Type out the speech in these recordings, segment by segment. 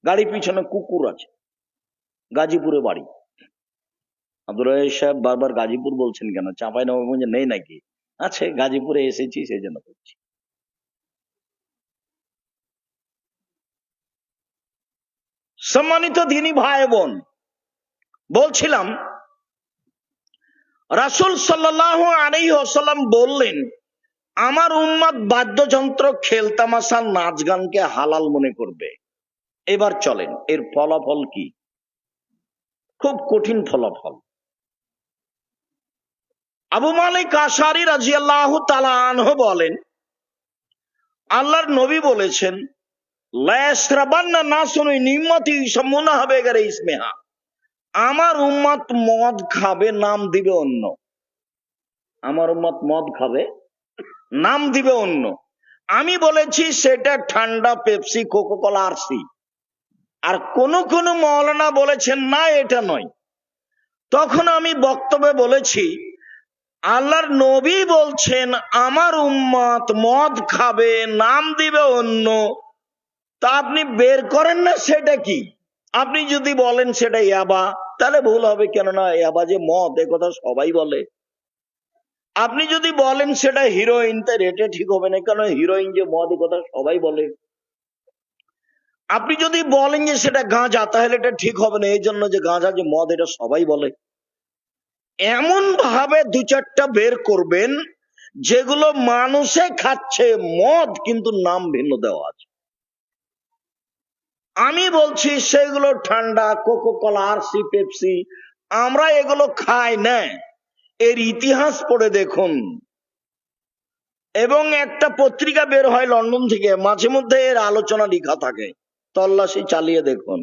গাড়ির পিছনে কুকুর আছে, গাজীপুরে বাড়ি। আব্দুল রাজাক সাহেব বারবার গাজীপুর বলছেন কেন? চাঁপাইনবাবগঞ্জে নেই নাকি? আছে, গাজীপুরে এসেছি সেই জন্য বলছি। সম্মানিত দিনী ভাই বোন, বলছিলাম রাসূল সাল্লাল্লাহু আলাইহি ওয়াসাল্লাম বললেন, আমার উম্মত বাদ্যযন্ত্র, খেলতামাশা, নাচ গানকে হালাল মনে করবে। এবার চলেন এর ফলাফল কি? খুব কঠিন ফলাফল। আবু মালিক আশআরী রাদিয়াল্লাহু তাআলা আনহু বলেন, আল্লাহর নবী বলেছেন, লা ইয়াশরাবান্না নাসুন নিম্মতি ইসমুনাহা বিগাইরি ইসমিহা, আমার উম্মত মদ খাবে, নাম দিবে অন্য। আমার উম্মত মদ খাবে, নাম দিবে অন্য। আমি বলেছি সেটা ঠান্ডা, পেপসি, কোকাকোলা, আরসি। আর কোন কোন মাওলানা বলেছেন না এটা নয়। তখন আমি বক্তব্যে বলেছি, আল্লাহর নবী বলছেন আমার উম্মত মদ খাবে, নাম দিবে অন্য, তা আপনি বের করেন না সেটা কি? আপনি যদি বলেন সেটা ইয়াবা, তাহলে ভুল হবে, কেননা ইয়াবা যে মদ এ কথা সবাই বলে। আপনি যদি বলেন সেটা হিরোইন, তাই রেটে ঠিক হবে না, কারণ হিরোইন যে মদ এ কথা সবাই বলে। আপনি যদি বলেন যে সেটা গাঁজা, তাহলে এটা ঠিক হবে না, এই জন্য যে গাঁজা যে মদ এটা সবাই বলে। এমন ভাবে দু চারটা বের করবেন যেগুলো মানুষে খাচ্ছে মদ, কিন্তু নাম ভিন্ন দেওয়া আছে। আমি বলছি সেগুলো ঠান্ডা, কোকাকোলা, আরসি, পেপসি, আমরা এগুলো খাই না। এর ইতিহাস পড়ে দেখুন। এবং একটা পত্রিকা বের হয় লন্ডন থেকে, মাঝে মধ্যে এর আলোচনা লেখা থাকে, তল্লাশি চালিয়ে দেখুন।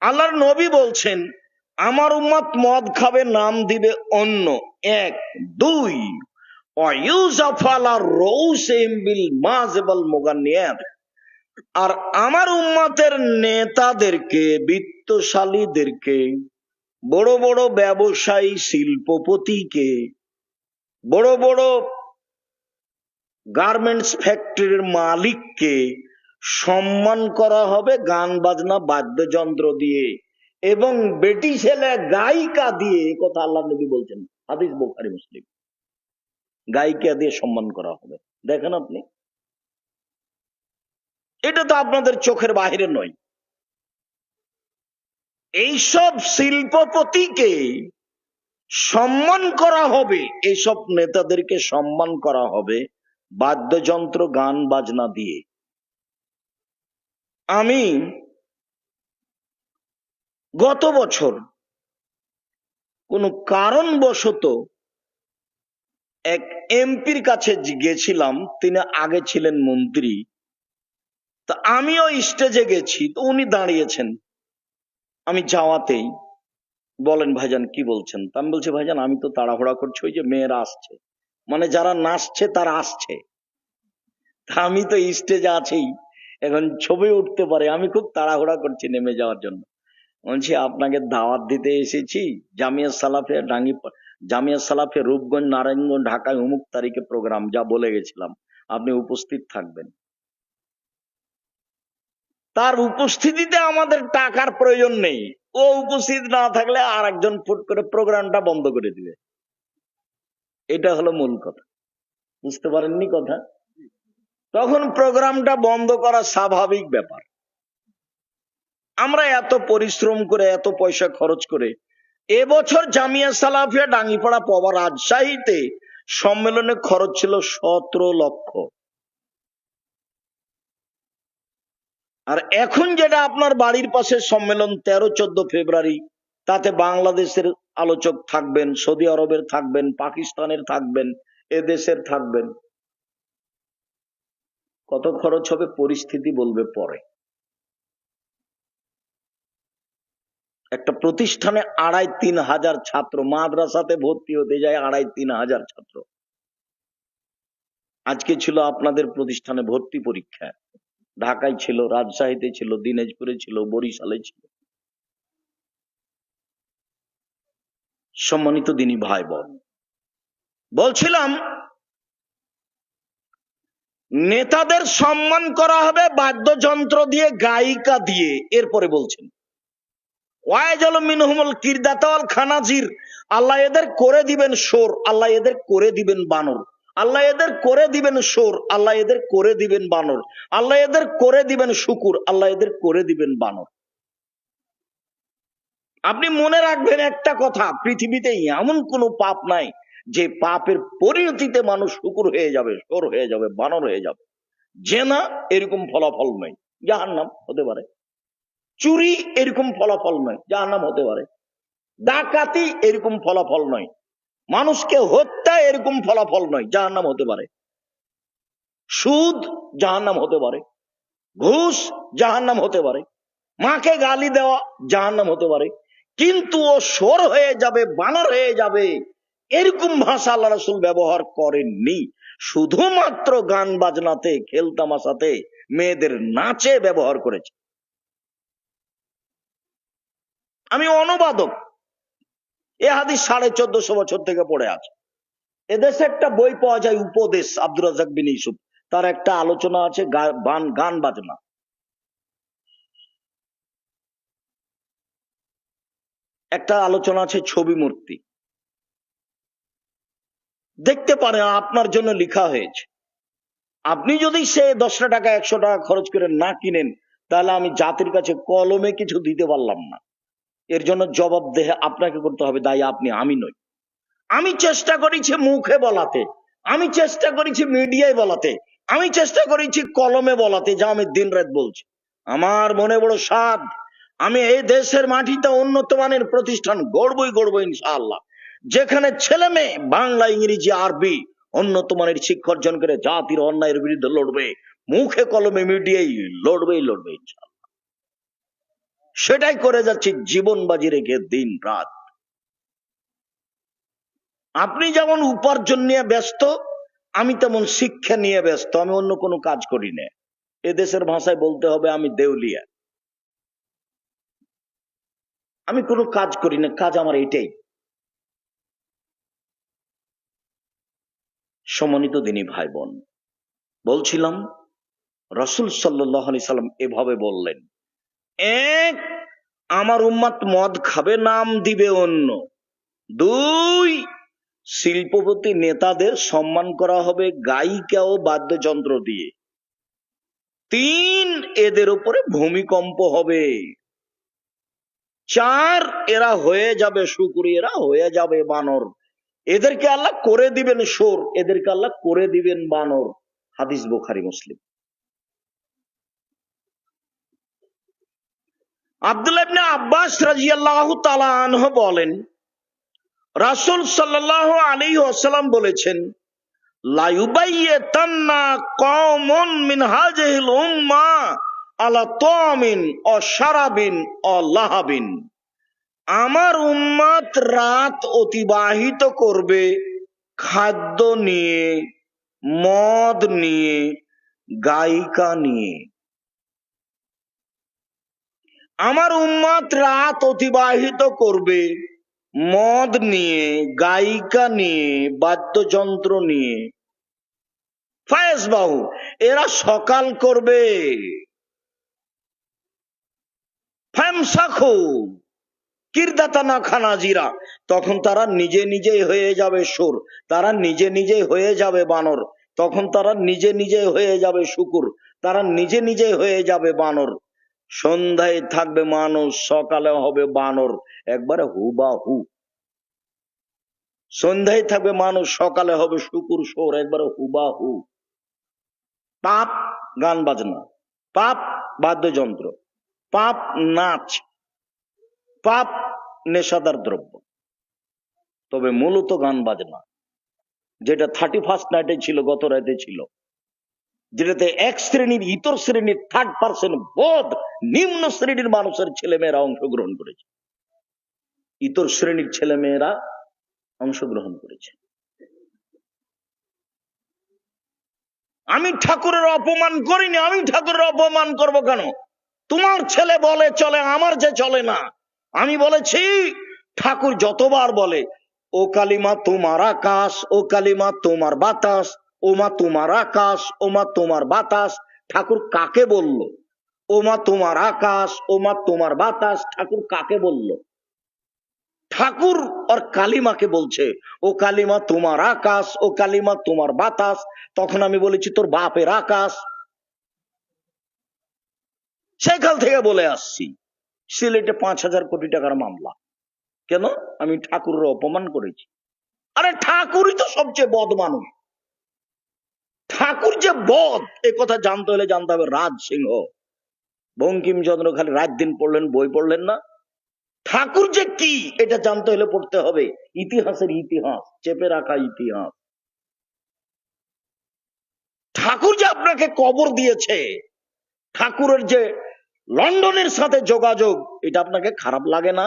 আল্লাহর নবী বলছেন আমার উম্মত মদ খাবে, নাম দিবে অন্য। এক, দুই, আর আমার উম্মতের নেতাদেরকে, বিত্তশালীদেরকে, বড় বড় ব্যবসায়ী, শিল্পপতিকে, বড় বড় গার্মেন্টস ফ্যাক্টরির মালিককে সম্মান করা হবে গান বাজনা, বাদ্যযন্ত্র দিয়ে, এবং বেটি ছেলে গায়িকা দিয়ে। কথা আল্লাহ নবী বলছেন, হাদিস বুখারী মুসলিম। গায়িকা দিয়ে সম্মান করা হবে। দেখেন আপনি, এটা তো আপনাদের চোখের বাইরে নয়। এইসব শিল্পপতিকে সম্মান করা হবে, এইসব নেতাদেরকে সম্মান করা হবে বাদ্যযন্ত্র, গান বাজনা দিয়ে। আমি গত বছর কোন কারণবশত এক এমপির কাছে গেছিলাম, তিনি আগে ছিলেন মন্ত্রী। তা আমিও স্টেজে গেছি, তো উনি দাঁড়িয়েছেন। আমি যাওয়াতেই বলেন, ভাইজান কি বলছেন? তা আমি বলছি, ভাইজান আমি তো তাড়াহুড়া করছি, ওই যে মেয়েরা আসছে, মানে যারা নাচছে তারা আসছে, আমি তো স্টেজে আছি, এখন ছবি উঠতে পারে, আমি খুব তাড়াহুড়া করছি নেমে যাওয়ার জন্য। বলছি আপনাকে দাওয়াত দিতে এসেছি, জামিয়া সালাফিয়া জামিয়া সালাফিয়া রূপগঞ্জ, নারায়ণগঞ্জ, ঢাকায় অমুক তারিখে প্রোগ্রাম, যা বলে গেছিলাম, আপনি উপস্থিত থাকবেন। তার উপস্থিতিতে আমাদের টাকার প্রয়োজন নেই, ও উপস্থিত না থাকলে আর একজন ফুট করে প্রোগ্রামটা বন্ধ করে দিবে। এটা হলো মূল কথা। বুঝতে পারেননি কথা? তখন প্রোগ্রামটা বন্ধ করা স্বাভাবিক ব্যাপার। আমরা এত পরিশ্রম করে, এত পয়সা খরচ করে, এবছর জামিয়া সালাফিয়া ডাঙ্গিপাড়া পবা রাজশাহীতে সম্মেলনে খরচ ছিল 17 লক্ষ। আর এখন যেটা আপনার বাড়ির পাশে সম্মেলন 13-14 ফেব্রুয়ারি, তাতে বাংলাদেশের আলোচক থাকবেন, সৌদি আরবের থাকবেন, পাকিস্তানের থাকবেন, এদেশের থাকবেন। কত খরচ হবে পরিস্থিতি বলবে পরে। একটা প্রতিষ্ঠানে 2,5-3 হাজার ছাত্র, মাদ্রাসাতে ভর্তি হতে যায় 2,5-3 হাজার ছাত্র। আজকে ছিল আপনাদের প্রতিষ্ঠানে ভর্তি পরীক্ষা, ঢাকায় ছিল, রাজশাহীতে ছিল, দিনাজপুরে ছিল, বরিশালে ছিল। সম্মানিত দিনী ভাই বোন, বলছিলাম নেতাদের সম্মান করা হবে বাদ্যযন্ত্র দিয়ে, গায়িকা দিয়ে। এরপরে বলছেন ওয়াইজাল মিনহুমুল কিরদাতাল খানাজির, আল্লাহ এদের করে দিবেন সোর, আল্লাহ এদের করে দিবেন বানর, আল্লাহ এদের করে দিবেন সোর, আল্লাহ এদের করে দিবেন বানর, আল্লাহ এদের করে দিবেন শুকুর, আল্লাহ এদের করে দিবেন বানর। আপনি মনে রাখবেন একটা কথা, পৃথিবীতে এমন কোন পাপ নাই যে পাপের পরিণতিতে মানুষ শুকুর হয়ে যাবে, সোর হয়ে যাবে, বানর হয়ে যাবে। জেনা এরকম ফলাফল নয়, জাহান্নাম হতে পারে। চুরি এরকম ফলাফল নয়, জাহান্নাম হতে পারে। ডাকাতি এরকম ফলাফল নয়। মানুষকে হত্যা এরকম ফলাফল নয়, জাহান্নাম হতে পারে। সুদ জাহান্নাম হতে পারে, ঘুষ জাহান্নাম হতে পারে, মাকে গালি দেওয়া জাহান্নাম হতে পারে। কিন্তু ও সোর হয়ে যাবে, বানর হয়ে যাবে, এরকম ভাষা আল্লাহ রাসূল ব্যবহার করেননি। শুধুমাত্র গান বাজনাতে, খেলতামাশাতে, মেয়েদের নাচে ব্যবহার করেছে। আমি অনুবাদক, এ হাদিস 1450 বছর থেকে পড়ে আছে। এদেশে একটা বই পাওয়া যায়, উপদেশ, আব্দুর রাজ্জাক বিন ইউসুফ, তার একটা আলোচনা আছে গান বাজনা। একটা আলোচনা আছে ছবি মূর্তি। দেখতে পারেন, আপনার জন্য লেখা হয়েছে। আপনি যদি সে 10 টাকা 100 টাকা খরচ করে না কিনেন, তাহলে আমি জাতির কাছে কলমে কিছু দিতে পারলাম না। এর জন্য জবাবদেহ আপনাকে করতে হবে, দায়ী আপনি, আমি নই। আমি চেষ্টা করেছি মুখে বলাতে, আমি চেষ্টা করেছি মিডিয়ায় বলাতে, আমি চেষ্টা করেছি কলমে বলাতে, যা আমি দিন রাত বলছি। আমার মনে বড় সাধ, আমি এই দেশের মাটিতে উন্নত মানের প্রতিষ্ঠান গড়বই ইনশাআল্লাহ, যেখানে ছেলে মেয়ে বাংলা, ইংরেজি, আরবি উন্নত মানের শিক্ষা অর্জন করে জাতির অন্যায়ের বিরুদ্ধে লড়বে, মুখে কলমে মিডিয়ায় লড়বে ইনশাআল্লাহ। সেটাই করে যাচ্ছি জীবন বাজি রেখে দিন রাত। আপনি যেমন উপার্জন নিয়ে ব্যস্ত, আমি তেমন শিক্ষা নিয়ে ব্যস্ত। আমি অন্য কোনো কাজ করি না। এদেশের ভাষায় বলতে হবে আমি দেউলিয়া। আমি কোনো কাজ করি না, কাজ আমার এটাই। সম্মানিত দিনী ভাই বোন, বলছিলাম রাসূল সাল্লাল্লাহু আলাইহি সাল্লাম এভাবে বললেন, এক, আমার উম্মত মদ খাবে, নাম দিবে অন্য। দুই, শিল্পপতি নেতাদের সম্মান করা হবে গায়িকা ও বাদ্যযন্ত্র দিয়ে। তিন, এদের উপরে ভূমিকম্প হবে। চার, এরা হয়ে যাবে শুকুর, এরা হয়ে যাবে বানর। এদেরকে আল্লাহ করে দিবেন সোর, এদেরকে আল্লাহ করে দিবেন বানর। হাদিস বুখারী মুসলিম। আব্দুল্লাহ ইবনে আব্বাস রাদিয়াল্লাহু তাআলা আনহু বলেন, রাসূল সাল্লাল্লাহু আলাইহি ওয়াসাল্লাম বলেছেন, লা ইউবাইয়াতান্না কওমুন মিন হাযিহিল উম্মাহ আলা তামিন ও শারাবিন ও লাহাবিন। আমার উম্মত রাত অতিবাহিত করবে খাদ্য নিয়ে, মদ নিয়ে, গায়িকা নিয়ে। আমার উম্মত রাত অতিবাহিত করবে মদ নিয়ে, গায়িকা নিয়ে, বাদ্যযন্ত্র নিয়ে। ফায়াসবাহু, এরা সকাল করবে। ফামসাখু কিরদাতানা খানাজিরা, তখন তারা নিজে নিজেই হয়ে যাবে সুর, তারা নিজে নিজেই হয়ে যাবে বানর, তখন তারা নিজে নিজে হয়ে যাবে শুকুর, তারা নিজে নিজে হয়ে যাবে বানর। সন্ধ্যায় থাকবে মানুষ, সকালে হবে বানর, একবারে হুবাহু। সন্ধ্যায় থাকবে মানুষ, সকালে হবে শুকুর, সোর, একবারে হুবাহু। পাপ গান বাজনা, পাপ বাদ্যযন্ত্র, পাপ নাচ, পাপ নেশাদার দ্রব্য। তবে মূলত গান বাজনা, যেটা 31st নাইটে ছিল, গত রাতে ছিল, যেটাতে এক শ্রেণীর, ইতর শ্রেণীর, 3rd-person বোধ, নিম্ন শ্রেণীর মানুষের ছেলেমেয়েরা অংশগ্রহণ করেছে, ইতর শ্রেণীর ছেলেমেয়েরা অংশগ্রহণ করেছে। আমি ঠাকুরের অপমান করিনি, আমি ঠাকুরের অপমান করব কেন? তোমার ছেলে বলে চলে, আমার যে চলে না। আমি বলেছি, ঠাকুর যতবার বলে, ও কালিমা তোমার আকাশ, ও কালিমা তোমার বাতাস, ওমা তোমার আকাশ, ওমা তোমার বাতাস, ঠাকুর কাকে বলল? ওমা তোমার আকাশ, ওমা তোমার বাতাস, ঠাকুর কাকে বলল? ঠাকুর ওর কালিমাকে বলছে, ও কালিমা তোমার আকাশ, ও কালিমা তোমার বাতাস। তখন আমি বলেছি তোর বাপের আকাশ। সেখান থেকে বলে আসছি সিলেটে 5,000 কোটি টাকার মামলা। কেন? আমি ঠাকুরের অপমান করেছি। আরে ঠাকুরই তো সবচেয়ে বদ মানুষ। ঠাকুর যে বদ এ কথা জানতে হলে জানতে হবে রাজ সিংহ। বঙ্কিমচন্দ্র খালি রাত দিন পড়লেন, বই পড়লেন না। ঠাকুর যে কি এটা জানতে হলে পড়তে হবে ইতিহাসের ইতিহাস, চেপে রাখা ইতিহাস। ঠাকুর যে আপনাকে কবর দিয়েছে, ঠাকুরের যে লন্ডনের সাথে যোগাযোগ, এটা আপনাকে খারাপ লাগে না?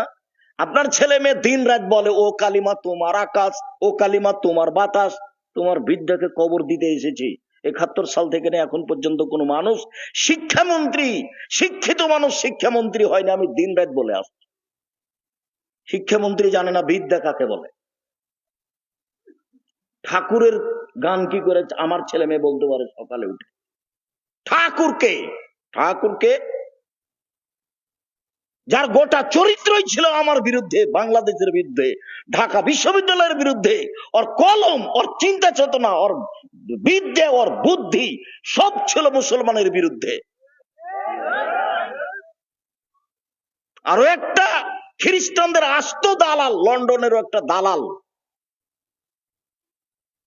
আপনার ছেলে মেয়ে দিন রাত বলে ও কালিমা তোমার আকাশ, ও কালিমা তোমার বাতাস। তোমার বিদ্যাকে কবর দিতে এসেছি। 71 সাল থেকে এখন পর্যন্ত কোন মানুষ শিক্ষামন্ত্রী, শিক্ষিত মানুষ শিক্ষামন্ত্রী হয়নি। আমি দিন রাত বলে আসছি শিক্ষামন্ত্রী জানে না বিদ্যা কাকে বলে। ঠাকুরের গান কি করে আমার ছেলে মেয়ে বলতে পারে সকালে উঠে? ঠাকুরকে, ঠাকুরকে যার গোটা চরিত্রই ছিল আমার বিরুদ্ধে, বাংলাদেশের বিরুদ্ধে, ঢাকা বিশ্ববিদ্যালয়ের বিরুদ্ধে, ওর কলম, ওর চিন্তা চেতনা, ওর বিদ্যা, ওর বুদ্ধি সব ছিল মুসলমানের বিরুদ্ধে। আরো একটা খ্রিস্টানদের আস্ত দালাল, লন্ডনেরও একটা দালাল।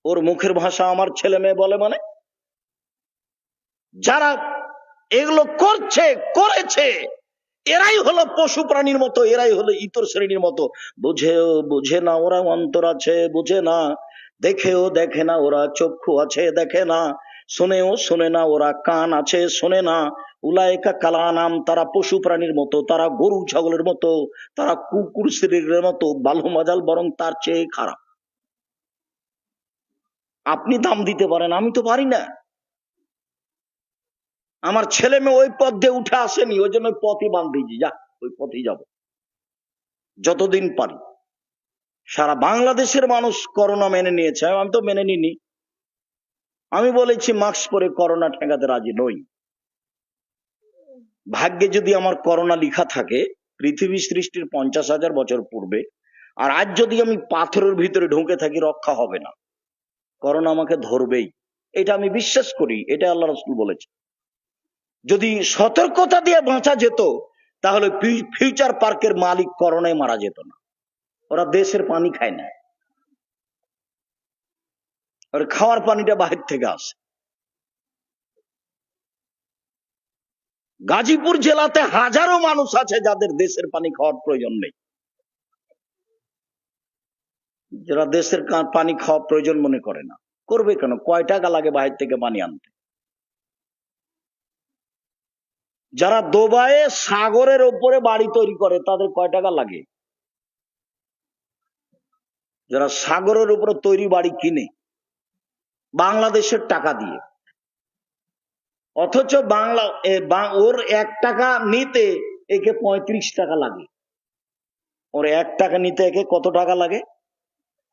ওর মুখের ভাষা আমার ছেলে মেয়ে বলে মানে যারা এগুলো করছে, করেছে, এরাই হলো পশু প্রাণীর মতো, এরাই হলো ইতর শ্রেণীর মতো। বুঝেও বুঝে না ওরা অন্তর আছে, বুঝে না। দেখেও দেখে না ওরা চক্ষু আছে, দেখে না। শুনেও শুনে না ওরা কান আছে, শোনে না। উলায়েকা কালানাম, তারা পশু প্রাণীর মতো, তারা গরু ছাগলের মতো, তারা কুকুর শ্রেণীর মতো, বালু মাজাল বরং তার চেয়ে খারাপ। আপনি দাম দিতে পারেন, আমি তো পারি না। আমার ছেলে মেয়ে ওই পথ দিয়ে উঠে আসেনি, ওই জন্য ওই পথই বান্ধিছি, যা ওই পথেই যাব যতদিন পারি। সারা বাংলাদেশের মানুষ করোনা মেনে নিয়েছে, আমি তো মেনে নিনি। আমি বলেছি মাস্ক পরে করোনা ঠেকাতে রাজি নই। ভাগ্যে যদি আমার করোনা লিখা থাকে পৃথিবী সৃষ্টির 50,000 বছর পূর্বে, আর আজ যদি আমি পাথরের ভিতরে ঢুকে থাকি, রক্ষা হবে না, করোনা আমাকে ধরবেই। এটা আমি বিশ্বাস করি, এটা আল্লাহ রাসূল বলেছে। যদি সতর্কতা দিয়ে বাঁচা যেত তাহলে ফিউচার পার্কের মালিক করোনায় মারা যেত না। ওরা দেশের পানি খায় না, ওর খাওয়ার পানিটা বাহির থেকে আসে। গাজীপুর জেলাতে হাজারো মানুষ আছে যাদের দেশের পানি খাওয়ার প্রয়োজন নেই, যারা দেশের পানি খাওয়া প্রয়োজন মনে করে না। করবে কেন? কয় টাকা লাগে বাহির থেকে পানি আনতে? যারা দুবাইয়ে সাগরের উপরে বাড়ি তৈরি করে তাদের কয় টাকা লাগে? যারা সাগরের উপরে তৈরি বাড়ি কিনে বাংলাদেশের টাকা দিয়ে, অথচ ওর 1 টাকা নিতে একে 35 টাকা লাগে। ওর 1 টাকা নিতে একে কত টাকা লাগে?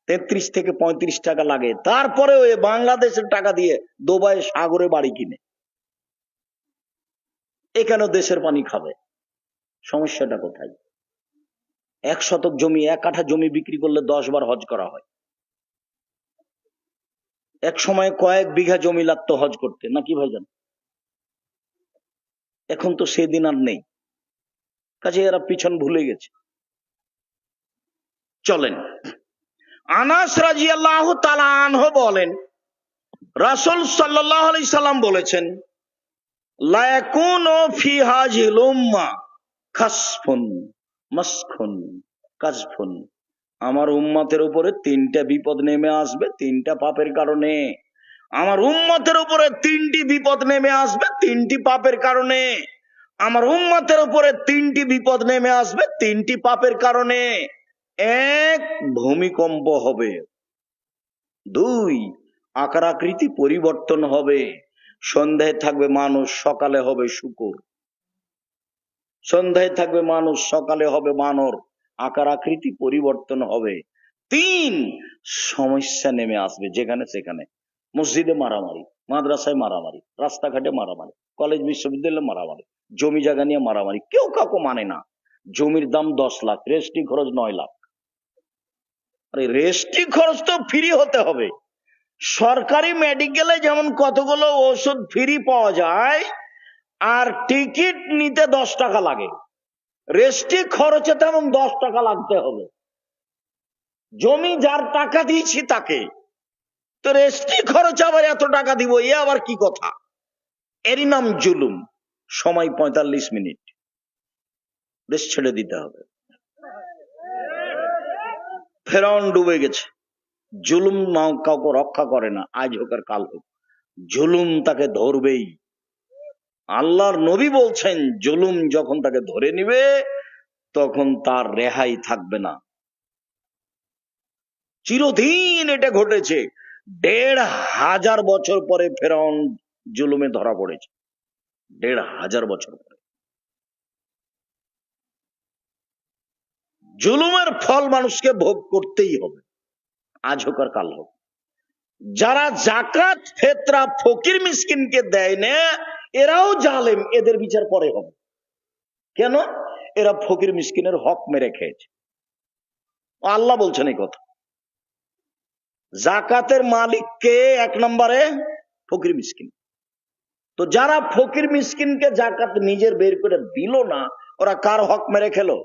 33 থেকে 35 টাকা লাগে। তারপরে ওই বাংলাদেশের টাকা দিয়ে দুবাইয়ে সাগরে বাড়ি কিনে এখানে দেশের পানি খাবে। সমস্যাটা কোথায়? 1 শতক জমি, 1 কাঠা জমি বিক্রি করলে 10 বার হজ করা হয়। এক সময় কয়েক বিঘা জমি লাগতো হজ করতে, নাকি ভাইজান? এখন তো সেদিন আর নেই, কাজে এরা পিছন ভুলে গেছে। চলেন, আনাস রাদিয়াল্লাহু তাআলা আনহু বলেন, রাসূল সাল্লাল্লাহু আলাইহি সাল্লাম বলেছেন, লা ইয়াকুনু ফি হাযিল উম্মাহ খাসফুন মাসখুন কাজফুন। আমার উম্মতের উপরে 3টা বিপদ নেমে আসবে 3টা পাপের কারণে। আমার উম্মতের উপরে 3টি বিপদ নেমে আসবে 3টি পাপের কারণে। আমার উম্মতের উপরে 3টি বিপদ নেমে আসবে 3টি পাপের কারণে। 1, ভূমিকম্প হবে। 2, আকার আকৃতি পরিবর্তন হবে। সন্ধ্যায় থাকবে মানুষ, সকালে হবে শূকর। সন্ধ্যায় থাকবে মানুষ, সকালে হবে বানর। আকার আকৃতি পরিবর্তন হবে। 3, সমস্যা নেমে আসবে যেখানে সেখানে। মসজিদে মারামারি, মাদ্রাসায় মারামারি, রাস্তাঘাটে মারামারি, কলেজ বিশ্ববিদ্যালয়ে মারামারি, জমি জায়গা নিয়ে মারামারি, কেউ কাউকে মানে না। জমির দাম 10 লাখ, রেজিস্ট্রি খরচ 9 লাখ। আরে রেজিস্ট্রি খরচ তো ফ্রি হতে হবে। সরকারি মেডিকেলে যেমন কতগুলো ওষুধ ফ্রি পাওয়া যায়, আর টিকিট নিতে 10 টাকা লাগে, রেজিস্ট্রি খরচে তেমন 10 টাকা লাগতে হবে। জমি যার টাকা দিয়েছি তাকে, তো রেজিস্ট্রি খরচ আবার এত টাকা দিব, এ আবার কি কথা? এরই নাম জুলুম। সময় 45 মিনিট, দেশ ছেড়ে দিতে হবে। ফেরাউন ডুবে গেছে। জুলুম কাউকে রক্ষা করে না, আজ হোক আর কাল হোক, জুলুম তাকে ধরবেই। আল্লাহর নবী বলছেন, জুলুম যখন তাকে ধরে নিবে তখন তার রেহাই থাকবে না। চিরদিন এটা ঘটেছে। 1500 বছর পরে ফেরাউন জুলুমে ধরা পড়েছে, 1500 বছর পরে। জুলুমের ফল মানুষকে ভোগ করতেই হবে, আজ হোক আর কাল হোক। যারা জাকাত ফেতরা ফকির মিসকিনকে দেয় না, এরাও জালেম, এদের বিচার পরে হবে। কেন? এরা ফকির মিসকিনের হক মেরে খেয়েছে। আল্লাহ বলছেন এই কথা। জাকাতের মালিককে 1 নম্বরে ফকির মিসকিন। তো যারা ফকির মিসকিনকে জাকাত নিজের বের করে দিল না, ওরা কার হক মেরে খেলো?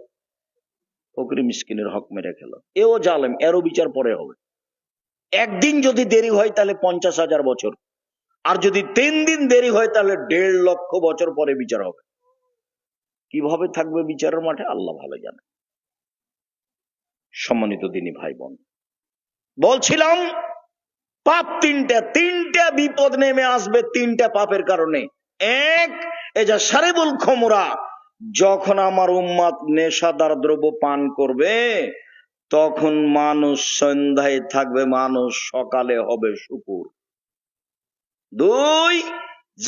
ফকির মিসকিনের হক মেরে খেলো। এও জালেম, এরও বিচার পরে হবে। একদিন যদি দেরি হয় তাহলে 50,000 বছর, আর যদি 3 দিন দেরি হয় তাহলে 1.5 লক্ষ বছর পরে বিচার হবে। কিভাবে থাকবে বিচারের মাঠে আল্লাহ ভালো জানে। সম্মানিত দিনী ভাই বোন, বলছিলাম পাপ তিনটা বিপদ নেমে আসবে 3টা পাপের কারণে। এক, এই যে শারিবুল খমরা, যখন আমার উম্মত নেশাদার দ্রব্য পান করবে তখন মানুষ সন্ধ্যায় থাকবে, মানুষ সকালে হবে শুকুর। 2,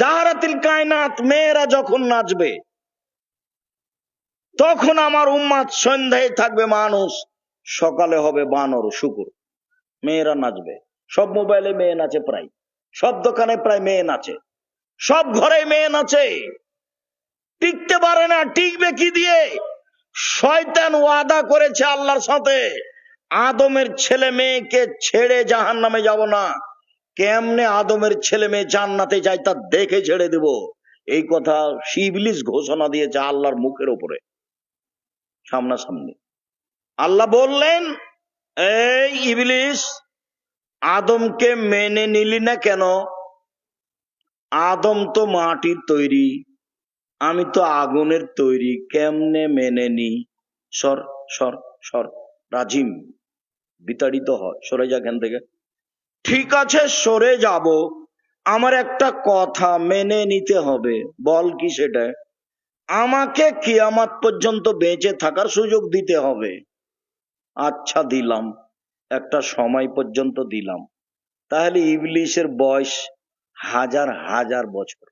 জাহরাতিল কায়নাত, মেয়েরা যখন নাচবে তখন আমার উম্মত সন্ধ্যায় থাকবে, মানুষ সকালে হবে বানর শুকুর। মেয়েরা নাচবে, সব মোবাইলে মেয়ে নাচে, প্রায় সব দোকানে প্রায় মেয়ে নাচে, সব ঘরে মেয়ে নাচে। টিকতে পারে না, টিকবে কি দিয়ে? শয়তান ওয়াদা করেছে আল্লাহর সাথে, আদমের ছেলে মেয়েকে ছেড়ে জাহান্নামে যাব না। কেমনে আদমের ছেলে মেয়ে জান্নাতে যায় তা দেখে ছেড়ে দেব, এই কথা ইবলিস ঘোষণা দিয়েছে আল্লাহর মুখের উপরে, সামনাসামনি। আল্লাহ বললেন, এই ইবলিস, আদমকে মেনে নিলি না কেন? আদম তো মাটির তৈরি, আমি তো আগুনের তৈরি, কেমনে মেনে নি? সর সর সর, রাজিম, বিতাড়িত হয়, সরে যা এখান থেকে। ঠিক আছে, সরে যাব, আমার একটা কথা মেনে নিতে হবে। বল কি সেটা? আমাকে কিয়ামত পর্যন্ত বেঁচে থাকার সুযোগ দিতে হবে। আচ্ছা দিলাম, একটা সময় পর্যন্ত দিলাম। তাহলে ইবলিসের বয়স 1000 বছর,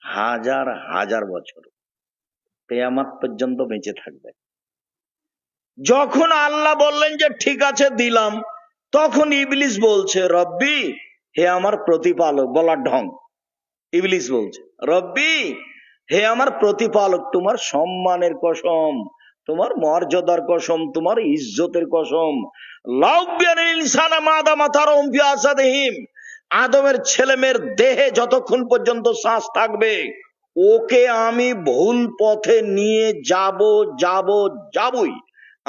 1000 বছর, কিয়ামত পর্যন্ত বেঁচে থাকবে। যখন আল্লাহ বললেন যে ঠিক আছে দিলাম, তখন ইবলিস বলছে, রব্বি, হে আমার প্রতিপালক। বলার ঢং, ইবলিস বলছে, রব্বি, হে আমার প্রতিপালক, তোমার সম্মানের কসম, তোমার মর্যাদার কসম, তোমার ইজ্জতের কসম, আদমের ছেলেমেয়ের দেহে যতক্ষণ পর্যন্ত শ্বাস থাকবে, ওকে আমি ভুল পথে নিয়ে যাবই।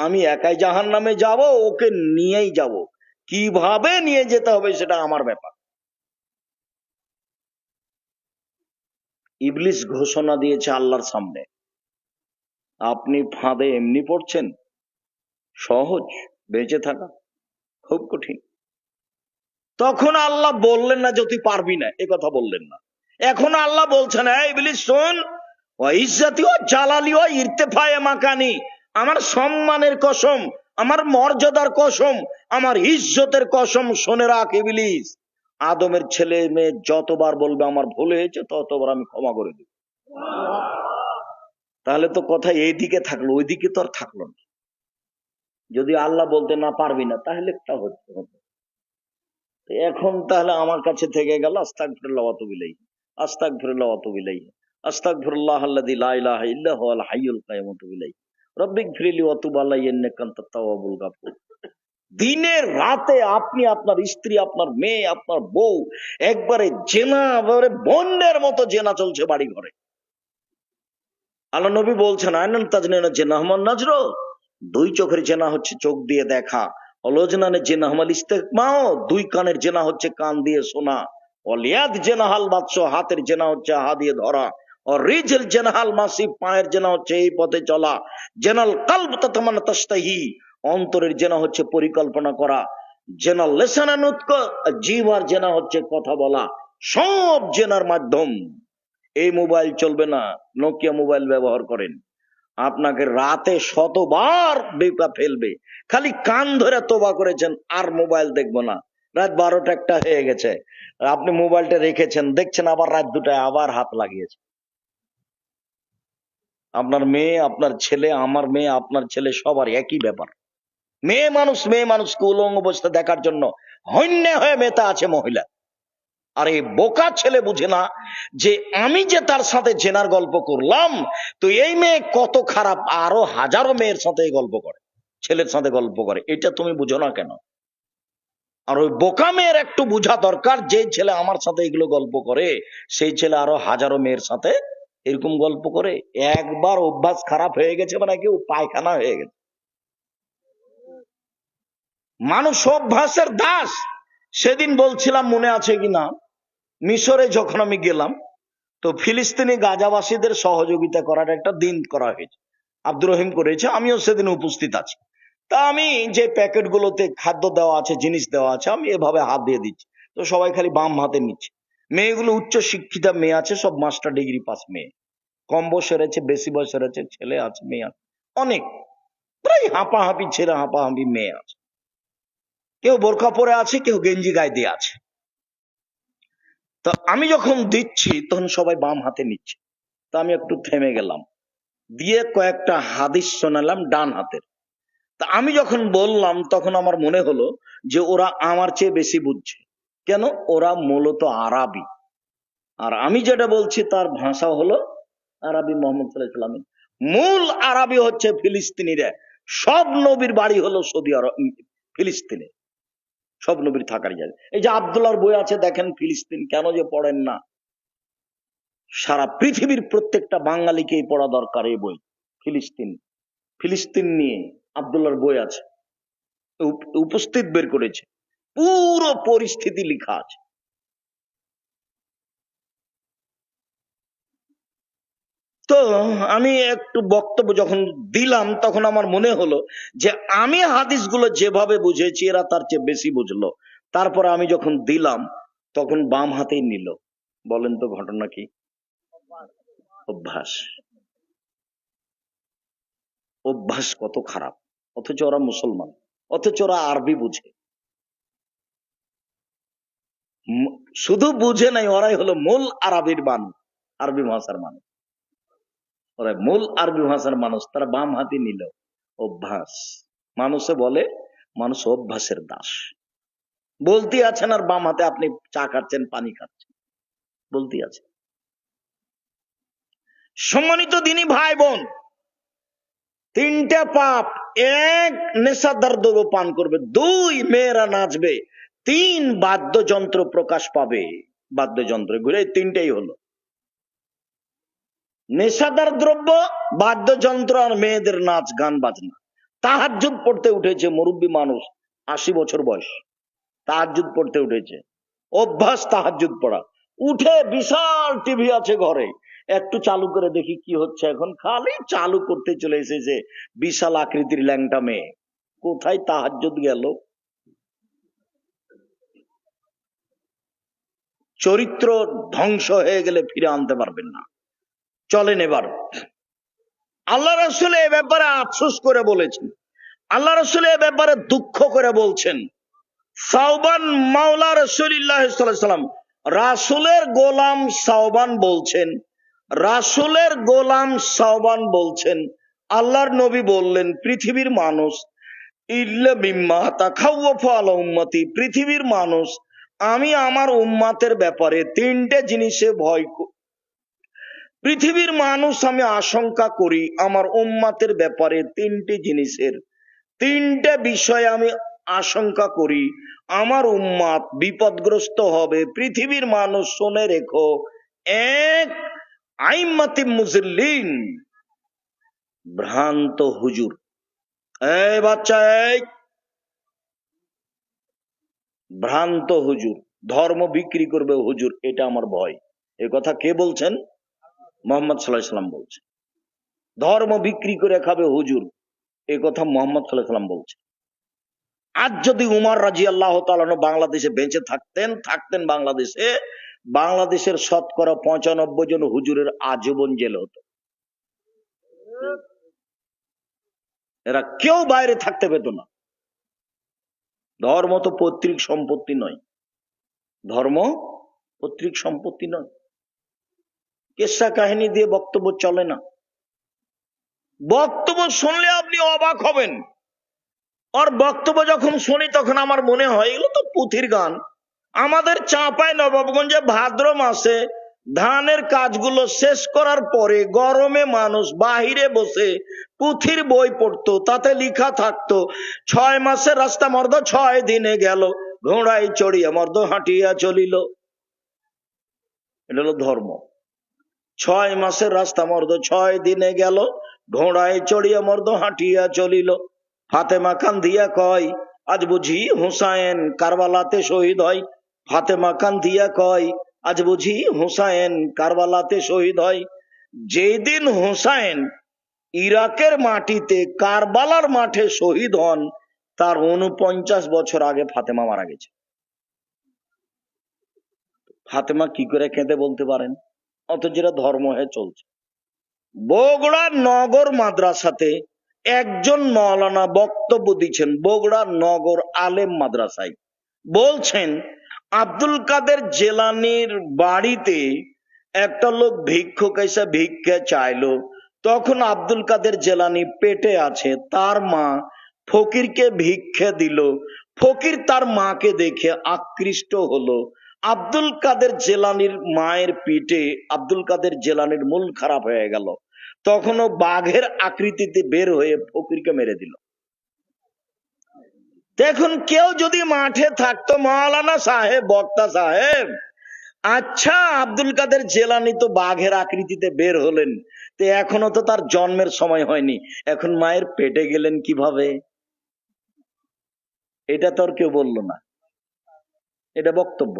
আমি একাই জাহান্নামে যাব, ওকে নিয়েই যাব। কিভাবে নিয়ে যেতে হবে সেটা আমার ব্যাপার। ইবলিস ঘোষণা দিয়েছে আল্লাহর সামনে, আপনি ফাঁদে এমনি পড়ছেন? সহজ বেঁচে থাকা, খুব কঠিন। তখন আল্লাহ বললেন না যে তুই পারবি না, এ কথা বললেন না। এখন আল্লাহ বলছেন, ইবলিস শোন, ইজ্জতি ও জালালি ও ইরতেফায়ে মাকানি, আমার সম্মানের কসম, আমার মর্যাদার কসম, আমার ইজ্জতের কসম, শুনে রাখ ইবলিস, আদমের ছেলে মেয়ে যতবার বলবে আমার ভুল হয়েছে, ততবার আমি ক্ষমা করে দেব। তাহলে তো কথা এইদিকে থাকলো, ওইদিকে তো আর থাকলো না। যদি আল্লাহ বলতে না পারবি না, তাহলে একটা হতো, এখন তাহলে আমার কাছে থেকে গেল আস্তাগফিরুল্লাহ ওয়া আতুবু ইলাইহি, আস্তাগফিরুল্লাহ ওয়া আতুবু ইলাইহি, আস্তাগফিরুল্লাহ আল্লাযী লা ইলাহা ইল্লা হুয়াল হাইয়ুল কাইয়্যুম ওয়া আতুবু ইলাইহি, রব্বিগফিরলি ওয়া তুব আলাইয়া ইন্নাকা আনতাত তাওয়াবুল গাফুর। দিনের রাতে আপনি, আপনার স্ত্রী, আপনার মেয়ে, আপনার বউ একবারে জেনা, বন্যের মতো জেনা চলছে বাড়ি ঘরে। আল্লাহ নবী বলছেন আইনান তাজনিনা জিন্নাহমান নাজরো, দুই চোখের জেনা হচ্ছে চোখ দিয়ে দেখা, অলজনানের জেনা হামাল ইস্তেকমাও, দুই কানের জেনা হচ্ছে কান দিয়ে শোনা, অলিয়াদ জেনাহাল বাদশ, হাতের জেনা হচ্ছে হাত দিয়ে ধরা, ও রিজল জেনাহাল মাসিব, পায়ের জেনা হচ্ছে এই পথে চলা, জেনাল কালব তাতামান্না তাশতাহি, অন্তরের জেনা হচ্ছে পরিকল্পনা করা, জেনাল লিসানান উতক, জিহ্বার জেনা হচ্ছে কথা বলা। সব জেনার মাধ্যম। এই মোবাইল চলবে না, নোকিয়া মোবাইল ব্যবহার করেন, আপনাকে রাতে শতবার বেকা ফেলবে। খালি কান ধরে তোবা করেছেন আর মোবাইল দেখবো না, রাত 12টা 1টা হয়ে গেছে, আপনি মোবাইলটা রেখেছেন, দেখছেন আবার রাত 2টায় আবার হাত লাগিয়েছে। আপনার মেয়ে, আপনার ছেলে, আমার মেয়ে, আপনার ছেলে, সবার একই ব্যাপার। মেয়ে মানুষকে উলঙ্গ অবস্থা দেখার জন্য হন্য হয়ে মেতে আছে মহিলা। আর এই বোকা ছেলে বুঝে না যে আমি যে তার সাথে জেনার গল্প করলাম, তো এই মেয়ে কত খারাপ, আরো হাজারো মেয়ের সাথে গল্প করে, ছেলের সাথে গল্প করে, এটা তুমি বুঝো না কেন? আর ওই বোকা মেয়ের একটু বোঝা দরকার, যে ছেলে আমার সাথে এগুলো গল্প করে, সেই ছেলে আরো হাজারো মেয়ের সাথে এরকম গল্প করে। একবার অভ্যাস খারাপ হয়ে গেছে মানে কেউ পায়খানা হয়ে গেছে। মানুষ অভ্যাসের দাস। সেদিন বলছিলাম, মনে আছে কিনা, মিশরে যখন আমি গেলাম, তো ফিলিস্তিনি গাজাবাসীদের সহযোগিতা করার একটা দিন করা হয়েছে, আব্দুর রহিম করেছে, আমিও সেদিন উপস্থিত আছি। তা আমি যে প্যাকেটগুলোতে খাদ্য দেওয়া আছে, জিনিস দেওয়া আছে, আমি এভাবে হাত দিয়ে দিচ্ছি, তো সবাই খালি বাম হাতে নিচ্ছে। মেয়েগুলো উচ্চ শিক্ষিতা মেয়ে আছে, সব মাস্টার ডিগ্রি পাস মেয়ে, কম বয়সের আছে, বেশি বয়সের আছে, ছেলে আছে, মেয়ে আছে, অনেক, প্রায় হাঁপাহাঁপি ছেলে, হাঁপাহাঁপি মেয়ে আছে, কেউ বোরকা পরে আছে, কেউ গেঞ্জি গায়ে দিয়ে আছে। তো আমি যখন দিচ্ছি তখন সবাই বাম হাতে নিচ্ছে, তো আমি একটু থেমে গেলাম, দিয়ে কয়েকটা হাদিস শোনালাম ডান হাতের। তা আমি যখন বললাম তখন আমার মনে হলো যে ওরা আমার চেয়ে বেশি বুঝছে। কেন? ওরা মূলত আরবি, আর আমি যেটা বলছি তার ভাষা হলো আরবি। মোহাম্মদ সাল্লাল্লাহু আলাইহি ওয়াসাল্লাম মূল আরবি হচ্ছে ফিলিস্তিনিরা। সব নবীর বাড়ি হলো সৌদি আরব, ফিলিস্তিনে, সব নবীর থাকার জায়গা। এই যে আব্দুল্লাহর বই আছে দেখেন, ফিলিস্তিন, কেন যে পড়েন না? সারা পৃথিবীর প্রত্যেকটা বাঙালিকেই পড়া দরকার এই বই। ফিলিস্তিন, ফিলিস্তিন নিয়ে আব্দুল্লাহর বই আছে, উপস্থিত বের করেছে, পুরো পরিস্থিতি লেখা আছে। তো আমি একটু বক্তব্য যখন দিলাম তখন আমার মনে হলো যে আমি হাদিসগুলো যেভাবে বুঝেছি এরা তার চেয়ে বেশি বুঝলো। তারপরে আমি যখন দিলাম তখন বাম হাতেই নিল। বলেন তো ঘটনা কি? অভ্যাস। অভ্যাস কত খারাপ, অথচ ওরা মুসলমান, অথচ ওরা আরবি বুঝে। শুধু বুঝে নাই, ওরাই হলো মূল আরবির মানুষ, আরবি ভাষার মানুষ, ওরা মূল আরবি ভাষার মানুষ, তারা বাম হাতি নিল। অভ্যাস। মানুষে বলে মানুষ অভ্যাসের দাস। বলতে আছেন আর বাম হাতে আপনি চা খাচ্ছেন, পানি খাচ্ছেন, বলতে আছে। সম্মানিত দিনী ভাই বোন, 3টে পাপ: 1 নেশাদার দ্রব্য পান করবে, 2 মেয়েরা নাচবে, 3 বাদ্যযন্ত্র প্রকাশ পাবে। বাদ্যযন্ত্র ঘুরে 3টেই হলো নেশাদার দ্রব্য, বাদ্যযন্ত্র আর মেয়েদের নাচ গান বাজনা। তাহাজ্জুদ পড়তে উঠেছে মুরব্বী মানুষ, 80 বছর বয়স, তাহাজ্জুদ পড়তে উঠেছে। অভ্যাস তাহাজ্জুদ পড়া। উঠে, বিশাল টিভি আছে ঘরে, একটু চালু করে দেখি কি হচ্ছে। এখন খালি চালু করতে চলে এসেছে বিশাল আকৃতির ল্যাংটা মেয়ে। কোথায় তাহাজ্জুদ গেল? চরিত্র ধ্বংস হয়ে গেলে ফিরে আনতে পারবেন না। চলেন এবার, আল্লাহ রাসূল এ ব্যাপারে আফসোস করে বলেছেন, আল্লাহ রাসূল এ ব্যাপারে দুঃখ করে বলছেন। সাওবান মাওলা রাসূলুল্লাহ সাল্লাল্লাহু আলাইহি ওয়াসাল্লাম, রাসূলের গোলাম সাওবান বলছেন, রাসূলের গোলাম সাওবান বলছেন, আল্লাহর নবী বললেন, পৃথিবীর মানুষ ইল্লা মিম্মা তাখাওয়াফা আলা উম্মতি, পৃথিবীর মানুষ আমি আমার উম্মাতের ব্যাপারে তিনটে জিনিসে পৃথিবীর মানুষ আমি আশঙ্কা করি আমার উম্মাতের ব্যাপারে তিনটে বিষয় আমি আশঙ্কা করি আমার উম্মাত বিপদগ্রস্ত হবে। পৃথিবীর মানুষ শুনে রেখো, এক, আইম্মাতি মুজিল্লিন, ভ্রান্ত হুজুর। এই বাচ্চা, এই ভ্রান্ত হুজুর, ধর্ম বিক্রি করবে হুজুর, এটা আমার ভয়। এ কথা কে বলছেন? মুহাম্মদ সাল্লাল্লাহু আলাইহি ওয়াসাল্লাম বলছেন। ধর্ম বিক্রি করে খাবে হুজুর, এ কথা মুহাম্মদ সাল্লাল্লাহু আলাইহি ওয়াসাল্লাম বলছেন। আজ যদি উমর রাদিয়াল্লাহু তাআলা আনহু বাংলাদেশে বেঁচে থাকতেন বাংলাদেশের শতকরা 95 জন হুজুরের আজীবন জেল হতো। এরা কেউ বাইরে থাকতে পেত না। ধর্ম তো পৈতৃক সম্পত্তি নয়, কেসা কাহিনী দিয়ে বক্তব্য চলে না। বক্তব্য শুনলে আপনি অবাক হবেন। আর বক্তব্য যখন শুনি তখন আমার মনে হয় এগুলো তো পুঁথির গান। আমাদের চাঁপাই নবাবগঞ্জে ভাদ্র মাসে ধানের কাজগুলো শেষ করার পরে গরমে মানুষ বাহিরে বসে পুঁথির বই পড়তো, তাতে লেখা থাকতো 6 মাসের রাস্তা মর্দ 6 দিনে গেল, ঘোড়ায় চড়িয়া মর্দ হাঁটিয়া চলিল। এটা হলো ধর্ম। 6 মাসের রাস্তা মর্দ 6 দিনে গেল, ঘোড়ায় চড়িয়া মর্দ হাঁটিয়া চলিল। ফাতেমা কান্দিয়া কয় আজ বুঝি হুসাইন কারবালাতে শহীদ হয়। ফাতেমা কান্দিয়া কয় আজ বুঝি হুসাইন কারবালাতে শহীদ হয়। যেদিন হুসাইন ইরাকের মাটিতে কারবালার মাঠে শহীদ হন তার 49 বছর আগে ফাতেমা মারা গেছে। ফাতেমা কি করে কেঁদে বলতে পারেন? অথচ যেটা ধর্ম হয়ে চলছে। বগুড়া নগর মাদ্রাসাতে একজন মৌলানা বক্তব্য দিচ্ছেন, বগুড়া নগর আলেম মাদ্রাসায়, বলছেন আব্দুল কাদের জেলানির বাড়িতে একটা লোক ভিক্ষুক এসে ভিক্ষা চাইলো। তখন আব্দুল কাদের জেলানি পেটে আছে, তার মা ফকিরকে ভিক্ষা দিল। ফকির তার মাকে দেখে আকৃষ্ট হলো। আব্দুল কাদের জেলানির মায়ের পিঠে আব্দুল কাদের জেলানির মূল খারাপ হয়ে গেল। তখনও বাঘের আকৃতিতে বের হয়ে ফকিরকে মেরে দিল। দেখুন, কেউ যদি মাঠে থাকতো, মাওলানা সাহেব, বক্তা সাহেব, আচ্ছা আব্দুল কাদের জেলানি তো বাঘের আকৃতিতে বের হলেন, তো এখনো তো তার জন্মের সময় হয়নি, এখন মায়ের পেটে গেলেন কিভাবে? এটা তো আর কেউ বললো না, এটা বক্তব্য।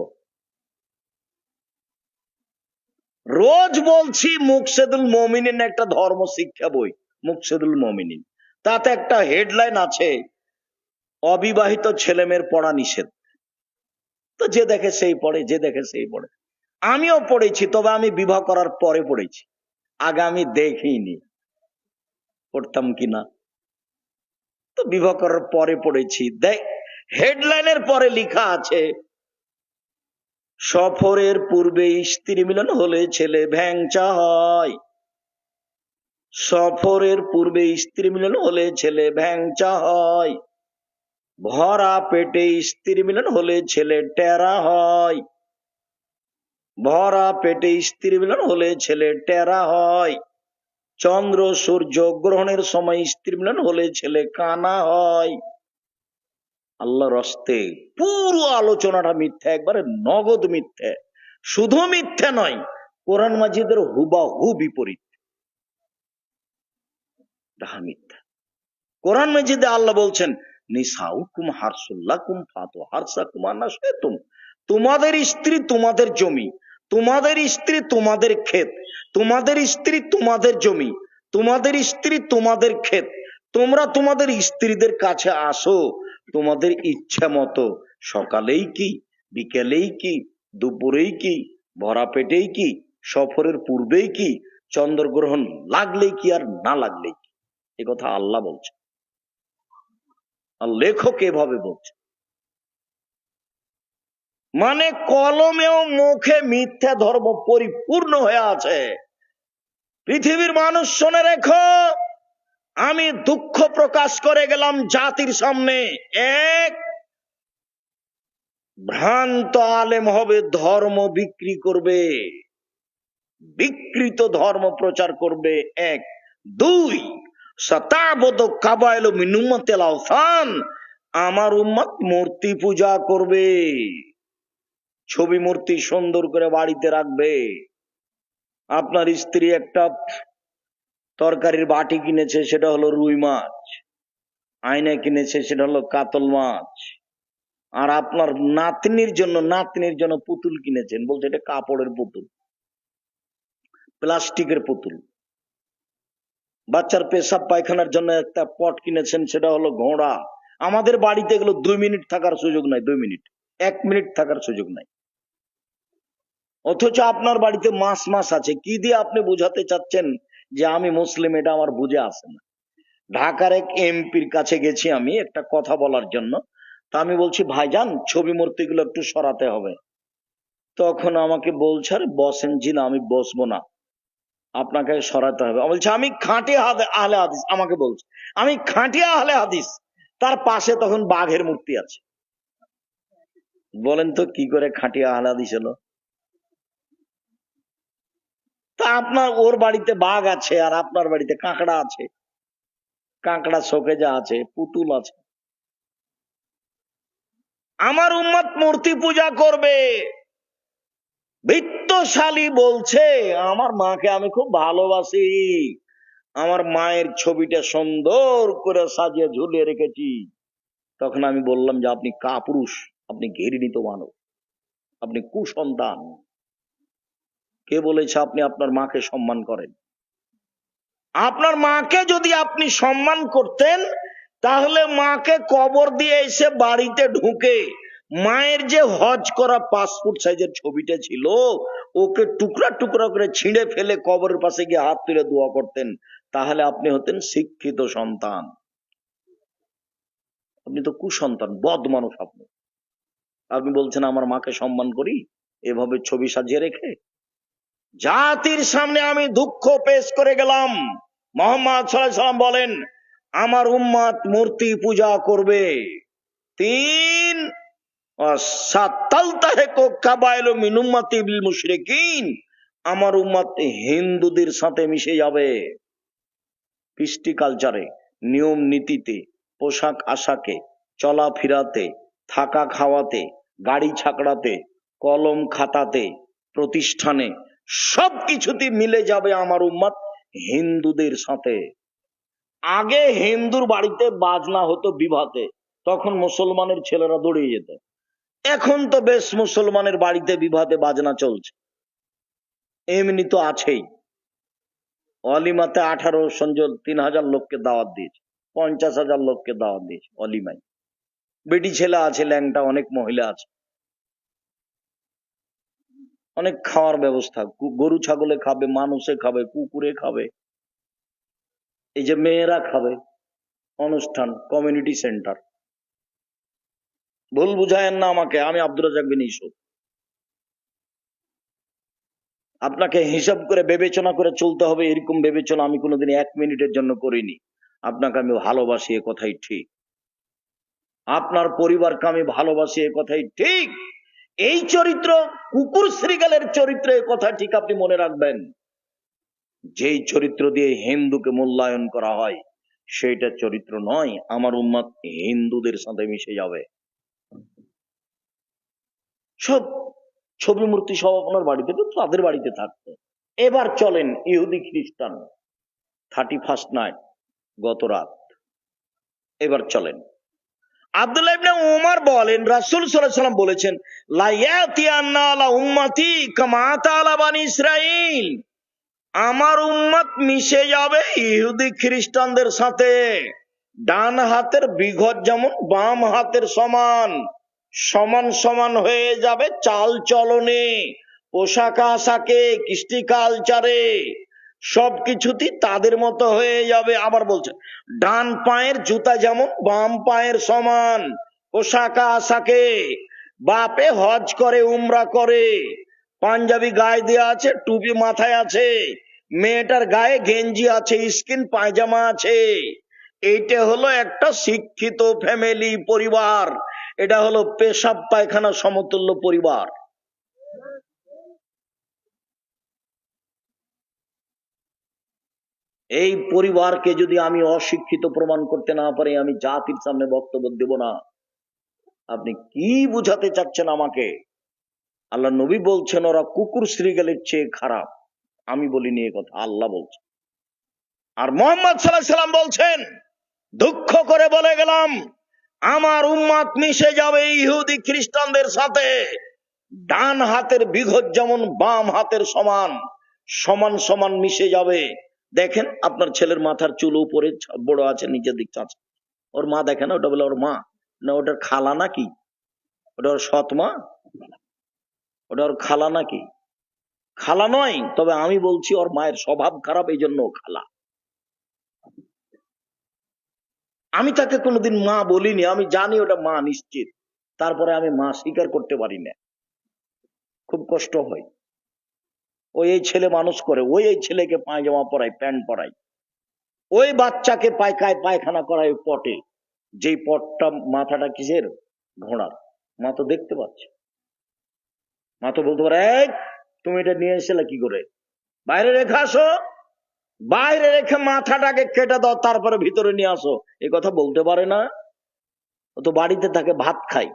রোজ বলছি মুকসেদুল মুমিনিন একটা ধর্ম শিক্ষা বই, মুকসেদুল মুমিনিন, তাতে একটা হেডলাইন আছে অবিবাহিত ছেলেমেয়ের পড়া নিষেধ। তো যে দেখে সেই পড়ে, যে দেখে সেই পড়ে। আমিও পড়েছি, তবে আমি বিবাহ করার পরে পড়েছি, আগে আমি দেখিনি পড়তাম কিনা। তো বিবাহ করার পরে পড়েছি। হেডলাইনের পরে লেখা আছে সফরের পূর্বে স্ত্রী মিলন হলে ছেলে ভ্যাংচা হয়। সফরের পূর্বে স্ত্রী মিলন হলে ছেলে ভ্যাংচা হয়। ভরা পেটে স্ত্রী মিলন হলে ছেলে টেরা হয়। ভরা পেটে স্ত্রী মিলন হলে ছেলে টেরা হয়। চন্দ্র সূর্য গ্রহণের সময় স্ত্রী মিলন হলে ছেলে কানা হয়। আল্লাহর হস্তে পুরো আলোচনাটা মিথ্যা, একবারে নগদ মিথ্যা। শুধু মিথ্যা নয়, কোরআন মাজিদের হুবাহু বিপরীত। মিথ্যা। কোরআন মাজিদে আল্লাহ বলছেন নিসাউকুম হারসুল্লাকুম ফাতু হারসাকুম আন্নাশাতুম, তোমাদের স্ত্রী তোমাদের জমি, তোমাদের স্ত্রী তোমাদের ক্ষেত, তোমাদের স্ত্রী তোমাদের জমি, তোমাদের স্ত্রী তোমাদের ক্ষেত। তোমরা তোমাদের স্ত্রীদের কাছে আসো তোমাদের ইচ্ছা মতো, সকালেই কি, বিকেলেই কি, দুপুরেই কি, ভরা পেটেই কি, সফরের পূর্বেই কি, চন্দ্রগ্রহণ লাগলেই কি আর না লাগলেই কি। এ কথা আল্লাহ বলছে, আর লেখক এভাবে বলছে। মানে কলমেও মুখে মিথ্যা ধর্ম পরিপূর্ণ হয়ে আছে। পৃথিবীর মানুষ শুনে রেখো, আমি দুঃখ প্রকাশ করে গেলাম জাতির সামনে। এক, ভ্রান্ত আলেম হবে, ধর্ম বিক্রি করবে, বিকৃত ধর্ম প্রচার করবে। এক। দুই, সাতাবদ কাবাইল মিন উম্মতিল আওসান, আমার উম্মত মূর্তি পূজা করবে, ছবি মূর্তি সুন্দর করে বাড়িতে রাখবে। আপনার স্ত্রী একটা তরকারির বাটি কিনেছে, সেটা হলো রুই মাছ, আয়না কিনেছে, সেটা হলো কাতল মাছ, আর আপনার নাতনির জন্য পুতুল কিনেছেন, বলছে এটা কাপড়ের পুতুল, প্লাস্টিকের পুতুল। বাচ্চার পেশাব পায়খানার জন্য একটা পট কিনেছেন, সেটা হলো ঘোড়া। আমাদের বাড়িতে এগুলো 2 মিনিট থাকার সুযোগ নাই, 2 মিনিট, 1 মিনিট থাকার সুযোগ নাই। অথচ আপনার বাড়িতে মাছ মাছ আছে। কি দিয়ে আপনি বুঝাতে চাচ্ছেন যে আমি মুসলিম? এটা আমার বুঝে আসে না। ঢাকার এক এমপির কাছে গেছি আমি একটা কথা বলার জন্য। তা আমি বলছি, ভাইজান ছবি মূর্তিগুলো একটু সরাতে হবে। তখন আমাকে বলছে, আরে বসেন। জি না, আমি বসবো না, আপনাকে সরাতে হবে। বলছে আমি খাঁটি আহলে হাদিস, আমাকে বলছে আমি খাঁটি আহলে হাদিস। তার পাশে তখন বাঘের মূর্তি আছে। বলেন তো কি করে খাঁটি আহলে হাদিস হলো? তা আপনার ওর বাড়িতে বাঘ আছে আর আপনার বাড়িতে কাঁকড়া আছে, কাঁকড়া শোকে যা আছে, পুতুল আছে। আমার উম্মত মূর্তি পূজা করবে। বিত্তশালী বলছে আমার মাকে আমি খুব ভালোবাসি, আমার মায়ের ছবিটা সুন্দর করে সাজিয়ে ঝুলিয়ে রেখেছি। তখন আমি বললাম যে আপনি কাপুরুষ, আপনি ঘৃণিত মানব, আপনি কুসন্তান। কে বলেছে আপনি আপনার মাকে সম্মান করেন? আপনার মাকে যদি আপনি সম্মান করতেন, তাহলে মাকে কবর দিয়ে এসে বাড়িতে ঢুকে মায়ের যে হজ করা পাসপোর্ট সাইজের ছবিটা ছিল, ওকে টুকরা টুকরা করে ছিঁড়ে ফেলে কবরের পাশে গিয়ে হাত তুলে দোয়া করতেন। তাহলে আপনি হতেন শিক্ষিত সন্তান। আপনি তো কুসন্তান, বদ মানুষ আপনি। আপনি বলছেন আমার মাকে সম্মান করি এভাবে ছবি সাজিয়ে রেখে। জাতির সামনে আমি দুঃখ পেশ করে গেলাম। মুহাম্মদ সাল্লাল্লাহু আলাইহি ওয়াসাল্লাম বলেন আমার উম্মত মূর্তি পূজা করবে। তিন, আমার উম্মত হিন্দুদের সাথে মিশে যাবে। কৃষ্টি কালচারে, নিয়ম নীতিতে, পোশাক আশাকে, চলাফেরাতে, থাকা খাওয়াতে, গাড়ি ছাকড়াতে, কলম খাতাতে, প্রতিষ্ঠানে, সবকিছুতে মিলে যাবে আমার উম্মত হিন্দুদের সাথে। আগে হিন্দুর বাড়িতে বাজনা হতো বিবাহে, তখন মুসলমানের ছেলেরা দৌড়িয়ে যেত। এখন তো বেশ মুসলমানের বাড়িতে বিবাহে বাজনা চলছে। এমনি তো আছেই, অলিমাতে 18 সঞ্জল 3000 লোককে দাওয়াত দিয়েছে, 50,000 লোককে দাওয়াত দিয়েছে অলিমায়। বেটি ছেলে আছে, ল্যাংটা অনেক মহিলা আছে, অনেক খাওয়ার ব্যবস্থা। গরু ছাগলে খাবে, মানুষে খাবে, কুকুরে খাবে, এই যে মেয়েরা খাবে। অনুষ্ঠান, কমিউনিটি সেন্টার। ভুল বুঝায়েন না আমাকে, আমি আব্দুর রাজ্জাক বিন ইউসুফ। আপনাকে হিসাব করে বিবেচনা করে চলতে হবে, এরকম বিবেচনা আমি কোনোদিন 1 মিনিটের জন্য করিনি। আপনাকে আমি ভালোবাসি, এ কথাই ঠিক। আপনার পরিবারকে আমি ভালোবাসি, এ কথাই ঠিক। এই চরিত্র কুকুর শ্রীগালের চরিত্র, এ কথা ঠিক আপনি মনে রাখবেন। যেই চরিত্র দিয়ে হিন্দুকে মূল্যায়ন করা হয় সেইটা চরিত্র নয়। আমার উম্মত হিন্দুদের সাথে মিশে যাবে। সব ছবি মূর্তি সব আপনার বাড়িতে, তো তাদের বাড়িতে থাকতো। এবার চলেন ইহুদি খ্রিস্টান 31st নাইট, গত রাত। এবার চলেন আব্দুল্লাহ ইবনে উমর বলেন রাসূল সাল্লাল্লাহু আলাইহি ওয়াসাল্লাম বলেছেন লা ইয়াতিয়ান্না আলা উম্মতি কামা আতা আলা বানি ইসরাঈল, আমার উম্মত মিশে যাবে ইহুদি খ্রিস্টানদের সাথে। ডান হাতের বিঘত যেমন বাম হাতের সমান, সমান সমান হয়ে যাবে চাল চলনে, পোশাক আশাকে, কৃষ্টি কালচারে, সবকিছুতে তাদের মতো হয়ে যাবে। আবার বলছে ডান পায়ের জুতা যেমন বাম পায়ের সমান, পোশাক আশাকে, বাপে হজ করে উমরা করে, পাঞ্জাবি গায়ে দেওয়া আছে, টুপি মাথায় আছে, মেয়েটার গায়ে গেঞ্জি আছে, স্কিন পায়জামা আছে। এইটা হলো একটা শিক্ষিত ফ্যামিলি, পরিবার। এটা হলো পেশাব পায়খানা সমতুল্য পরিবার। এই পরিবারকে যদি আমি অশিক্ষিত প্রমাণ করতে না পারি, আমি জাতির সামনে বক্তব্য দেব না। আপনি কি বুঝাতে চাচ্ছেন আমাকে? আল্লাহ নবী বলছেন ওরা কুকুর শ্রীগালের চেয়ে খারাপ। আমি বলিনি এ কথা, আল্লাহ বলছেন। আর মুহাম্মদ সাল্লাল্লাহু আলাইহি সাল্লাম বলছেন, দুঃখ করে বলে গেলাম, আমার উম্মত মিশে যাবে ইহুদি খ্রিস্টানদের সাথে। ডান হাতের বিঘত যেমন বাম হাতের সমান, সমান সমান মিশে যাবে। দেখেন আপনার ছেলের মাথার চুল উপরে বড় আছে, নিচের দিক আছে, ওর মা দেখে না, ওটা বলে ওর মা না, ওটার খালা নাকি? ওটা ওর সৎ মা? ওটা ওর খালা নাকি? খালা নয়, তবে আমি বলছি ওর মায়ের স্বভাব খারাপ, এই জন্য খালা। আমি তাকে কোনোদিন মা বলিনি, আমি জানি ওটা মা নিশ্চিত, তারপরে আমি মা স্বীকার করতে পারি না, খুব কষ্ট হয়। ওই এই ছেলে মানুষ করে, ওই এই ছেলেকে পায়জামা পরায়, প্যান্ট পরায়, ওই বাচ্চাকে পায়খানা করায় পটে, যেই পটটা মাথাটা কিসের? ঘোড়ার। মা তো দেখতে পাচ্ছে, মা তো বলতে পারে, এই তুমি এটা নিয়ে এসেছিলে কি করে, বাইরে রেখে আসো, বাইরে রেখে মাথাটাকে কেটে দাও, তারপরে ভিতরে নিয়ে আসো। এই কথা বলতে পারে না? ও তো বাড়িতে থাকে, ভাত খায়,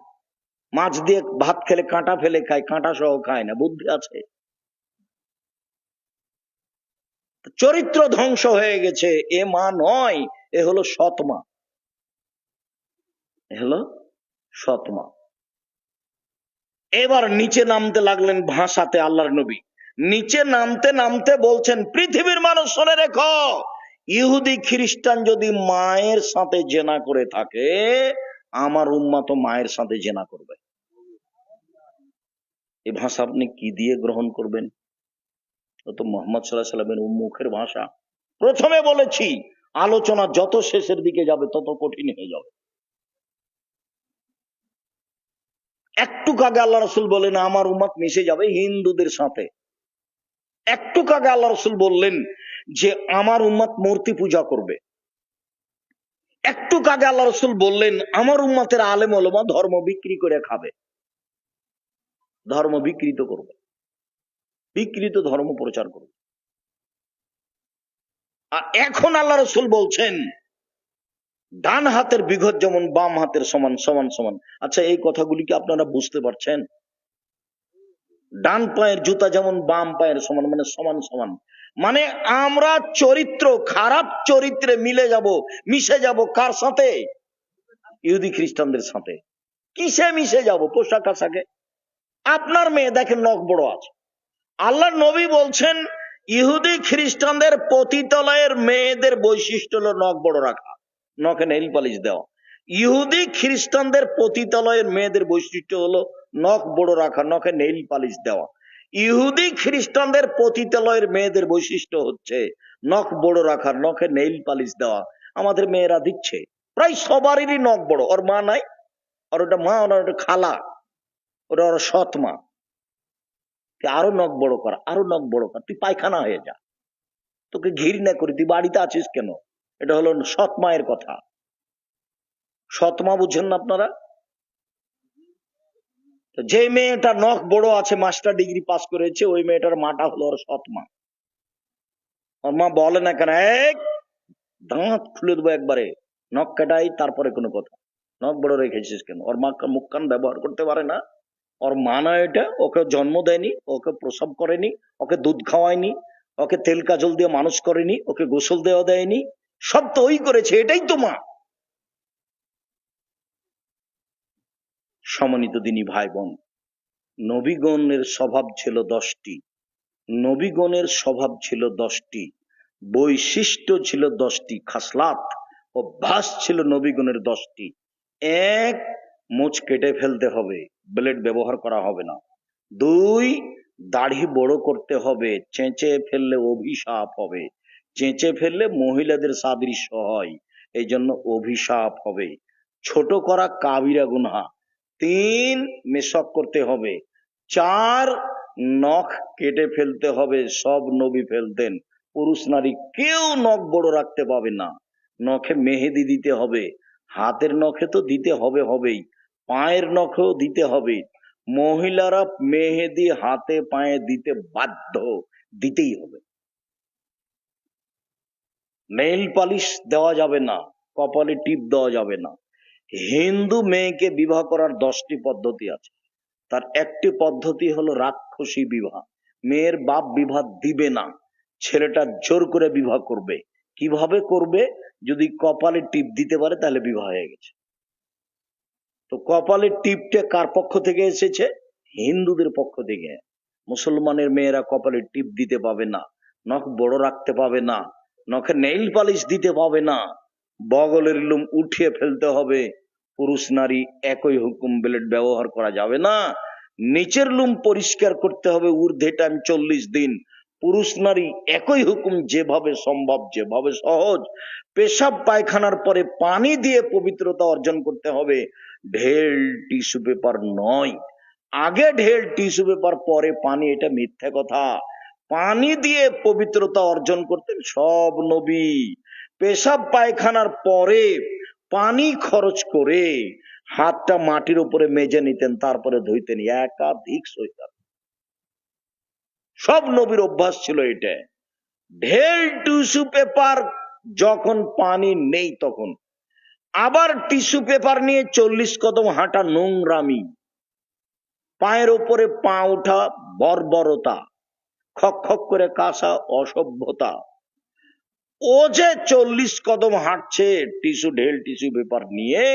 মাছ দিয়ে ভাত খেলে কাঁটা ফেলে খায়, কাঁটা সহ খায় না, বুদ্ধি আছে। চরিত্র ধ্বংস হয়ে গেছে। এ মা নয়, এ হলো সৎ মা, এ হলো সৎ মা। এবার নিচে নামতে লাগলেন ভাষাতে আল্লাহর নবী। নিচে নামতে নামতে বলছেন, পৃথিবীর মানুষ শুনে রেখো, ইহুদি খ্রিস্টান যদি মায়ের সাথে জেনা করে থাকে, আমার উম্মাত মায়ের সাথে জেনা করবে। এই ভাষা আপনি কি দিয়ে গ্রহণ করবেন? ও তো মুহাম্মদ সাল্লাল্লাহু আলাইহি সাল্লামের মুখের ভাষা। প্রথমে বলেছি, আলোচনা যত শেষের দিকে যাবে তত কঠিন হয়ে যাবে। একটু আগে আল্লাহ রাসূল বলেন আমার উম্মত মিশে যাবে হিন্দুদের সাথে। একটু আগে আল্লাহ রাসূল বললেন যে আমার উম্মত মূর্তি পূজা করবে। একটু আগে আল্লাহ রাসূল বললেন আমার উম্মতের আলেম ওলামা ধর্ম বিক্রি করে খাবে, ধর্ম বিকৃত করবে, বিকৃত ধর্ম প্রচার করবে। আর এখন আল্লাহ রাসূল বলছেন ডান হাতের বিঘত যেমন বাম হাতের সমান, সমান সমান। আচ্ছা, এই কথাগুলি কি আপনারা বুঝতে পারছেন? ডান পায়ের জুতা যেমন বাম পায়ের সমান, মানে সমান সমান। মানে আমরা চরিত্র, খারাপ চরিত্রে মিশে যাব কার সাথে? ইহুদি খ্রিস্টানদের সাথে। কিসে মিশে যাব? পোশাক আশাকে। আপনার মেয়ে দেখেন নখ বড় আছে, আল্লাহর নবী বলছেন ইহুদি খ্রিস্টানদের পতিতালয়ের মেয়েদের বৈশিষ্ট্য হলো নখ বড় রাখা, নখে নেইল পালিশ দেওয়া। ইহুদি খ্রিস্টানদের পতিতালয়ের মেয়েদের বৈশিষ্ট্য হলো নখ বড় রাখা, নখে নেইল পালিশ দেওয়া। ইহুদি খ্রিস্টানদের পতিতালয়ের মেয়েদের বৈশিষ্ট্য হচ্ছে নখ বড় রাখা, নখে নেইল পালিশ দেওয়া। আমাদের মেয়েরা দিচ্ছে, প্রায় সবারই নখ বড়। ওর মা নাই, আর ওটা মা, ওটা খালা, ওটা ওর সৎ মা। আরো নখ বড় কর, আরো নখ বড় কর, তুই পায়খানা হয়ে যা, তোকে ঘৃণা করি, তুই বাড়িতে আছিস কেন? এটা হলো সৎ মায়ের কথা। সৎ মা বুঝছেন না আপনারা? যে মেয়েটা নখ বড় আছে, মাস্টার ডিগ্রি পাস করেছে, ওই মেয়েটার মাটা হলো ওর সৎ মা। ওর মা বলে না কেন, এক দাঁত খুলে দেবো একবারে, নখ কাটাই, তারপরে কোনো কথা, নখ বড় রেখেছিস কেন? ওর মা মুখ কান ব্যবহার করতে পারে না। ওর মা না, এটা ওকে জন্ম দেয়নি, ওকে প্রসব করেনি, ওকে দুধ খাওয়ায়নি, ওকে তেল কাজল দিয়ে মানুষ করেনি, ওকে গোসল দেওয়া দেয়নি, সব তো ওই করেছে, এটাই তো মা। সম্মানিত দিনী ভাই বোন, নবীগণের স্বভাব ছিল 10টি, নবীগণের স্বভাব ছিল 10টি, বৈশিষ্ট্য ছিল 10টি, খাসলাত অভ্যাস ছিল নবীগণের 10টি। এক, মোচ কেটে ফেলতে হবে, ব্লেড ব্যবহার করা হবে না। 2, দাড়ি বড় করতে হবে, চেঁচে ফেললে অভিশাপ হবে, চেঁচে ফেললে মহিলাদের সাদৃশ্য হয়, এই জন্য অভিশাপ হবে। ছোট করা কাবিরা গুনাহ। 3, মেশক করতে হবে। 4, নখ কেটে ফেলতে হবে, সব নবী ফেলতেন, পুরুষ নারী কেউ নখ বড় রাখতে পাবে না। নখে মেহেদি দিতে হবে, হাতের নখে তো দিতে হবেই, পায়ের নখেও দিতে হবে। মহিলারা মেহেদি হাতে পায়ে দিতে বাধ্য, দিতেই হবে। নেইল পালিশ দেওয়া যাবে না, কপালে টিপ দেওয়া যাবে না। হিন্দু মেয়েকে বিবাহ করার 10টি পদ্ধতি আছে, তার একটি পদ্ধতি হলো রাক্ষসী বিবাহ। মেয়ের বাপ বিবাহ দিবে না, ছেলেটা জোর করে বিবাহ করবে। কিভাবে করবে? যদি কপালে টিপ দিতে পারে তাহলে বিবাহ হয়ে গেছে। তো কপালের টিপটা কার পক্ষ থেকে এসেছে? হিন্দুদের পক্ষ থেকে। মুসলমানের মেয়েরা কপালে টিপ দিতে পাবে না, নখ বড় রাখতে পাবে না, নখে নেইল পালিশ দিতে পাবে না, বগলের লুম উঠিয়ে ফেলতে হবে। পুরুষ নারী একই হুকুম, ব্লেড ব্যবহার করা যাবে না। নিচের লুম পরিষ্কার করতে হবে ঊর্ধ্বে টাইম 40 দিন। পুরুষ নারী একই হুকুম, যেভাবে সম্ভব, যেভাবে সহজ। পেশাব পায়খানার পরে পানি দিয়ে পবিত্রতা অর্জন করতে হবে, ঢেল টিস্যু পেপার নয়। আগে ঢেল টিস্যু পেপার পরে পানি, এটা মিথ্যা কথা। পানি দিয়ে পবিত্রতা অর্জন করতেন সব নবী। পেশাব পায়খানার পরে পানি খরচ করে হাতটা মাটির উপরে মেজে নিতেন, তারপরে ধুইতেন। একাধিক সহিহ, সব নবীর অভ্যাস ছিল এটা। ঢেল টিস্যু পেপার যখন পানি নেই তখন আবার টিস্যু পেপার নিয়ে 40 কদম হাঁটা নোংরামি, পায়ের উপরে পা ওঠা বর্বরতা, খক খক করে কাশা অসভ্যতা। ও যে 40 কদম হাঁটছে ঢেল টিস্যু পেপার নিয়ে,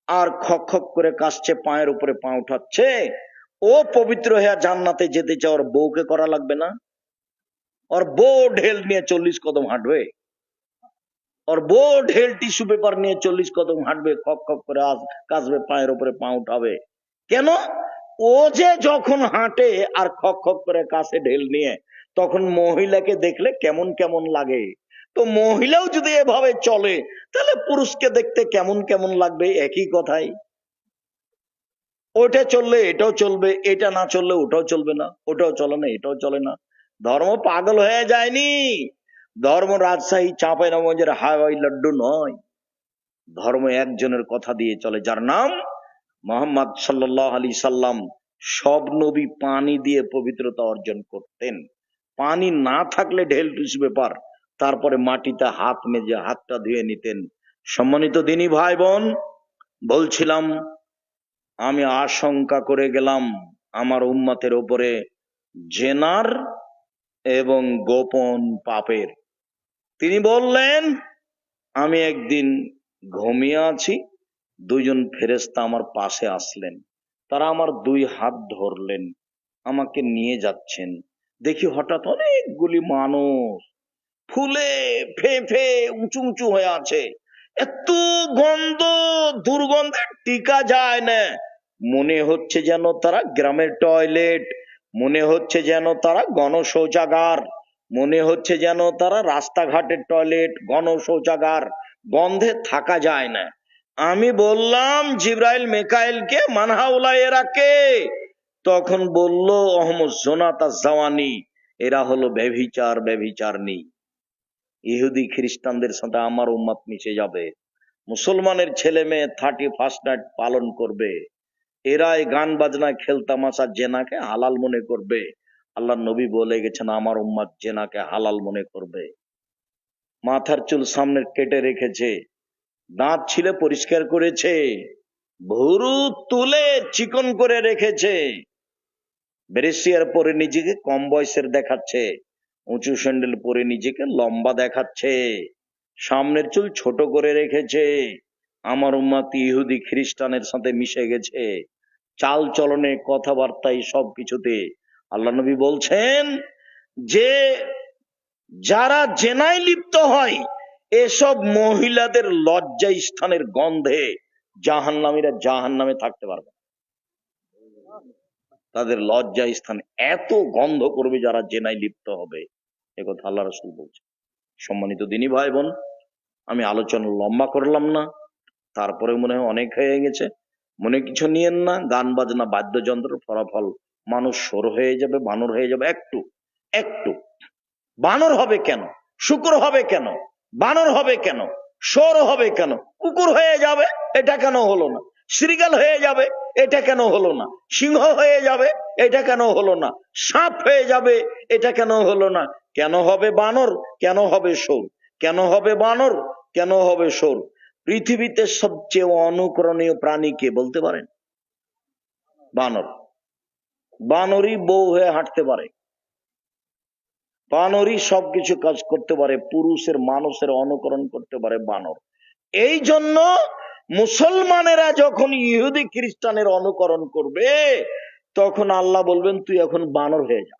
আর খক খক করে কাশছে, পায়ের উপরে পা উঠাচ্ছে, ও পবিত্র হয়ে জান্নাতে যেতে চায়, ওর বউকে করা লাগবে না? ওর বউ ঢেল নিয়ে 40 কদম হাঁটবে? ওর বউ ঢেল টিস্যু পেপার নিয়ে 40 কদম হাঁটবে, খক খক করে কাশবে, পায়ের উপরে পা উঠাবে? কেন? ও যে যখন হাঁটে আর খক খক করে কাছে ঢেল নিয়ে, তখন মহিলাকে দেখলে কেমন কেমন লাগে। তো মহিলাও যদি এভাবে চলে, তাহলে পুরুষকে দেখতে কেমন কেমন লাগবে? একই কথাই। ওটা চললে এটাও চলবে, এটা না চললে ওটাও চলবে না, ওটাও চলে না এটাও চলে না। ধর্ম পাগল হয়ে যায়নি। ধর্ম রাজশাহী চাঁপাইনবাবগঞ্জের হাওয়াই লাড্ডু নয়। ধর্ম একজনের কথা দিয়ে চলে, যার নাম মোহাম্মদ সাল্লাল্লাহু আলাইহি সাল্লাম। সব নবী পানি দিয়ে পবিত্রতা অর্জন করতেন। পানি না থাকলে ঢেল টিস্যু পেপার, তারপরে মাটিতে হাত মেজে হাতটা ধুয়ে নিতেন। সম্মানিত দিনী ভাই বোন, বলছিলাম আমি আশঙ্কা করে গেলাম আমার উম্মতের উপরে জেনার এবং গোপন পাপের। তিনি বললেন, আমি একদিন ঘুমিয়ে আছি, দুইজন ফেরেশতা আমার পাশে আসলেন। তারা আমার 2 হাত ধরলেন, আমাকে নিয়ে যাচ্ছেন। দেখি হঠাৎ অনেকগুলি মানুষ ফুলে ফেঁপে উঁচু উঁচু হয়ে আছে। এত গন্ধ, দুর্গন্ধে টিকা যায় না। মনে হচ্ছে যেন তারা গ্রামের টয়লেট, মনে হচ্ছে যেন তারা গণশৌচাগার, মনে হচ্ছে যেন তারা রাস্তাঘাটের টয়লেট, গণশৌচাগার। গন্ধে থাকা যায় না। আমি বললাম জিব্রাইল মিকাইলকে, মানহাউলা এরা কে? তখন বলল অহমদ জোনাতা জাওয়ানি, এরা হলো ব্যভিচার, ব্যভিচারনী। ইহুদি খ্রিস্টানদের সাথে আমার উম্মত মিশে যাবে। মুসলমানের ছেলে মেয়ে 31st নাইট পালন করবে, এরাই গান বাজনা খেলতামাশা জেনাকে হালাল মনে করবে। আল্লাহ নবী বলে গেছেন আমার উম্মত জেনাকে হালাল মনে করবে। মাথার চুল সামনে কেটে রেখেছে, দাঁত ছিলে পরিষ্কার করেছে, ভুরু তুলে চিকন করে রেখেছে, ব্রেসিয়ার পরে নিজেকে কম বয়সের দেখাচ্ছে, উঁচু স্যান্ডেল পরে নিজেকে লম্বা দেখাচ্ছে, সামনের চুল ছোট করে রেখেছে। আমার উম্মত ইহুদি খ্রিস্টানের সাথে মিশে গেছে, চাল চলনে, কথাবার্তায়, সবকিছুতে। আল্লাহ নবী বলছেন যে যারা জেনায় লিপ্ত হয়, এসব মহিলাদের লজ্জা স্থানের গন্ধে জাহান্নামীরা জাহান্নামে থাকতে পারবে। তাদের লজ্জা স্থান এত গন্ধ করবে যারা জেনায় লিপ্ত হবে, একথা আল্লাহ রাসূল বলছে। সম্মানিত দিনী ভাই বোন, আমি আলোচনা লম্বা করলাম না, তারপরে মনে হয় অনেক হয়ে গেছে। মনে কিছু নিয়েন না, গান বাজনা বাদ্যযন্ত্রের ফলাফল মানুষ সর হয়ে যাবে, বানর হয়ে যাবে। একটু একটু বানর হবে কেন? শুকর হবে কেন? বানর হবে কেন? সর হবে কেন? কুকুর হয়ে যাবে, এটা কেন হলো না? শৃগাল হয়ে যাবে, এটা কেন হলো না? সিংহ হয়ে যাবে, এটা কেন হলো না? সাপ হয়ে যাবে, এটা কেন হলো না? কেন হবে বানর? কেন হবে ষোড়? কেন হবে বানর? কেন হবে ষোড়? পৃথিবীতে সবচেয়ে অনুকরণীয় প্রাণী কে বলতে পারেন? বানর। বানরই বউ হয়ে হাঁটতে পারে, বানরই সবকিছু কাজ করতে পারে, পুরুষের মানুষের অনুকরণ করতে পারে বানর। এই জন্য মুসলমানেরা যখন ইহুদি খ্রিস্টানের অনুকরণ করবে, তখন আল্লাহ বলবেন তুই এখন বানর হয়ে যা।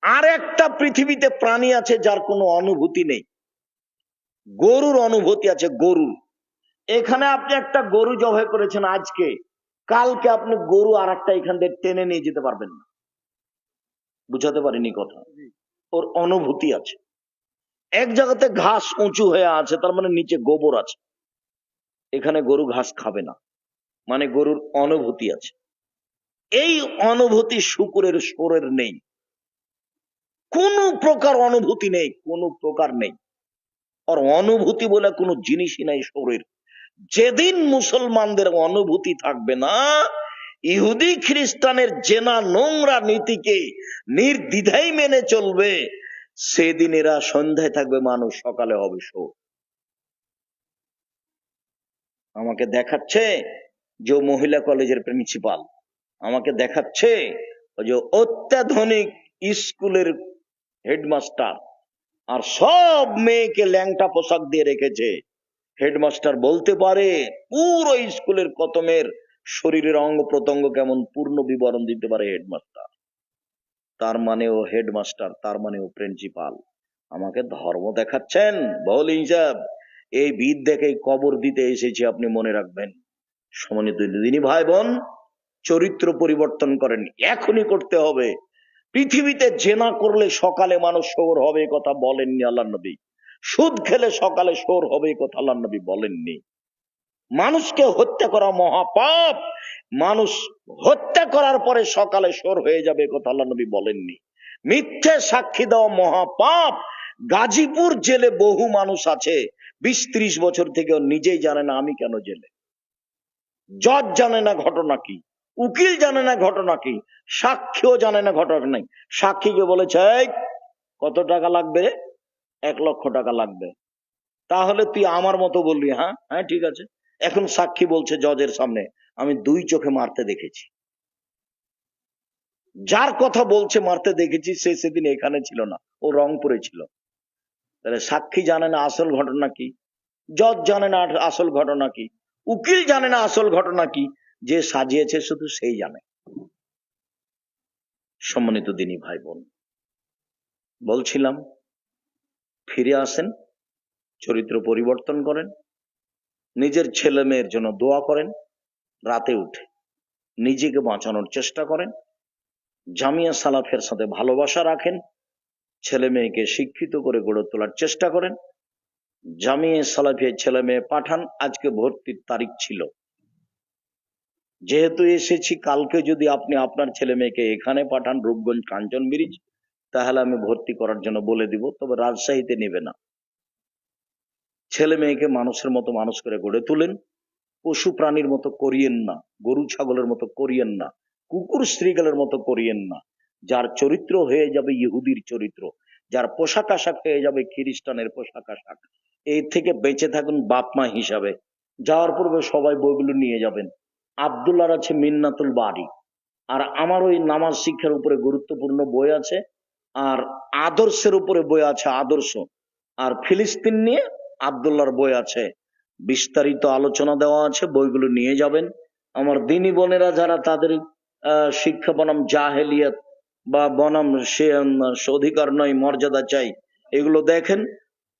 আর একটা পৃথিবীতে প্রাণী আছে যার কোনো অনুভূতি নেই, গরুর অনুভূতি আছে, গরুর। এখানে আপনি একটা গরু জবাই করেছেন আজকে, কালকে আপনি গরু আর একটা এখান থেকে টেনে নিয়ে যেতে পারবেন না। বুঝাতে পারিনি কথা? ওর অনুভূতি আছে। এক জায়গাতে ঘাস উঁচু হয়ে আছে, তার মানে নিচে গোবর আছে, এখানে গরু ঘাস খাবে না, মানে গরুর অনুভূতি আছে। এই অনুভূতি শুকুরের শোরের নেই, কোন প্রকার অনুভূতি নেই, কোন প্রকার নেই। আর অনুভূতি বলে কোনো জিনিসই নাই শোরের। যেদিন মুসলমানদের অনুভূতি থাকবে না, ইহুদি খ্রিস্টানের জেনা নোংরা নীতিকে নির্দ্বিধায় মেনে চলবে, সেদিন এরা সন্ধ্যায় থাকবে মানুষ, সকালে হবে শোর। আমাকে দেখাচ্ছে যে মহিলা কলেজের প্রিন্সিপাল, আমাকে দেখাচ্ছে যে অত্যাধুনিক স্কুলের হেডমাস্টার, আর সব মেয়েকে ল্যাংটা পোশাক দিয়ে রেখেছে। হেডমাস্টার বলতে পারে পুরো স্কুলের কত মেয়ের শরীরের অঙ্গ প্রত্যঙ্গ কেমন, পূর্ণ বিবরণ দিতে পারে হেডমাস্টার। তার মানে ও হেডমাস্টার, তার মানে ও প্রিন্সিপাল। আমাকে ধর্ম দেখাচ্ছেন? বল হিসাব, এই বিদ্যাকে কবর দিতে এসেছি, আপনি মনে রাখবেন। সম্মানিত দিনী ভাই বোন, চরিত্র পরিবর্তন করেন, এখনই করতে হবে। পৃথিবীতে জেনা করলে সকালে মানুষ শোর হবে, কথা বলেননি আল্লাহ নবী। সুদ খেলে সকালে শোর হবে, কথা আল্লাহ নবী বলেননি। মানুষকে হত্যা করা মহাপাপ, মানুষ হত্যা করার পরে সকালে শোর হয়ে যাবে, কথা আল্লাহ নবী বলেননি। মিথ্যে সাক্ষী দেওয়া মহাপাপ। গাজীপুর জেলে বহু মানুষ আছে 20-30 বছর থেকে নিজেই জানে না আমি কেন জেলে। জজ জানে না ঘটনা কি, উকিল জানে না ঘটনা কি, সাক্ষীও জানে না ঘটনা নাই। সাক্ষীকে বলেছে কত টাকা লাগবে? 1 লক্ষ টাকা লাগবে। তাহলে তুই আমার মতো বললি, হ্যাঁ হ্যাঁ ঠিক আছে। এখন সাক্ষী বলছে জজের সামনে, আমি 2 চোখে মারতে দেখেছি। যার কথা বলছে মারতে দেখেছি, সে সেদিন এখানে ছিল না, ও রংপুরে ছিল। তাহলে সাক্ষী জানে না আসল ঘটনা কি, জজ জানে না আসল ঘটনা কি, উকিল জানে না আসল ঘটনা কি, যে সাজিয়েছে শুধু সেই জানে। সম্মানিত দিনী ভাই বোন, বলছিলাম ফিরে আসেন, চরিত্র পরিবর্তন করেন, নিজের ছেলে মেয়ের জন্য দোয়া করেন, রাতে উঠে নিজেকে বাঁচানোর চেষ্টা করেন, জামিয়া সালাফের সাথে ভালোবাসা রাখেন, ছেলে মেয়েকে শিক্ষিত করে গড়ে তোলার চেষ্টা করেন। জামিয়া সালাফিয়া ছেলে মেয়ে পাঠান। আজকে ভর্তির তারিখ ছিল, যেহেতু এসেছি, কালকে যদি আপনি আপনার ছেলে মেয়েকে এখানে পাঠান, রূপগঞ্জ কাঞ্চন ব্রিজ, তাহলে আমি ভর্তি করার জন্য বলে দিব, তবে রাজশাহীতে নেবে না। ছেলে মেয়েকে মানুষের মতো মানুষ করে গড়ে তুলেন, পশু প্রাণীর মতো করিয়েন না, গরু ছাগলের মতো করিয়েন না, কুকুর শ্রীগালের মতো করিয়েন না। যার চরিত্র হয়ে যাবে ইহুদির চরিত্র, যার পোশাক আশাক হয়ে যাবে খ্রিস্টানের পোশাক আশাক, এই থেকে বেঁচে থাকুন বাপ মা হিসাবে। যাওয়ার পূর্বে সবাই বইগুলো নিয়ে যাবেন। আব্দুল্লাহর আছে মিন্নাতুল বাড়ি, আর আমার ওই নামাজ শিক্ষার উপরে গুরুত্বপূর্ণ বই আছে, আর আদর্শের উপরে বই আছে আদর্শ, আর ফিলিস্তিন নিয়ে আব্দুল্লাহর বই আছে, বিস্তারিত আলোচনা দেওয়া আছে, বইগুলো নিয়ে যাবেন। আমার দিনী বোনেরা যারা তাদের শিক্ষা বনাম জাহেলিয়াত বা বনাম সে অধিকার নয় মর্যাদা চাই, এগুলো দেখেন।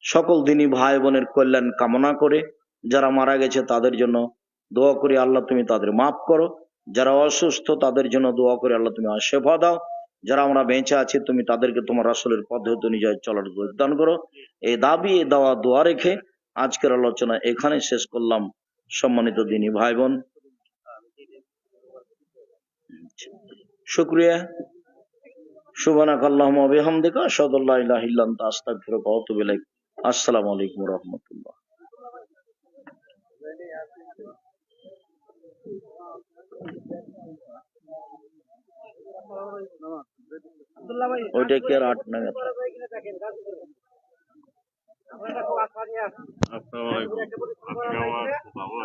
সকল দিনী ভাই বোনের কল্যাণ কামনা করে যারা মারা গেছে তাদের জন্য দোয়া করি, আল্লাহ তুমি তাদের মাফ করো। যারা অসুস্থ তাদের জন্য দোয়া করে, আল্লাহ তুমি শেফা দাও। যারা আমরা বেঁচে আছি তুমি তাদেরকে তোমার রাসূলের পদ্ধতি অনুযায়ী চলার দান করো। এই দাবি এই দাওয়া দোয়া রেখে আজকের আলোচনা এখানে শেষ করলাম। সম্মানিত দিনী ভাই বোন, শুকরিয়া। সুবহানাকাল্লাহুম্মা ওয়া বিহামদিকা আশহাদু আল্লা ইলাহা ইল্লা আনতা আস্তাগফিরুকা ওয়া আতুবু ইলাইক। আসসালামু আলাইকুম ওয়া রাহমাতুল্লাহ। ওইটা কি আর 8 না? আসসালামু আলাইকুম। আজকে আমার বাবা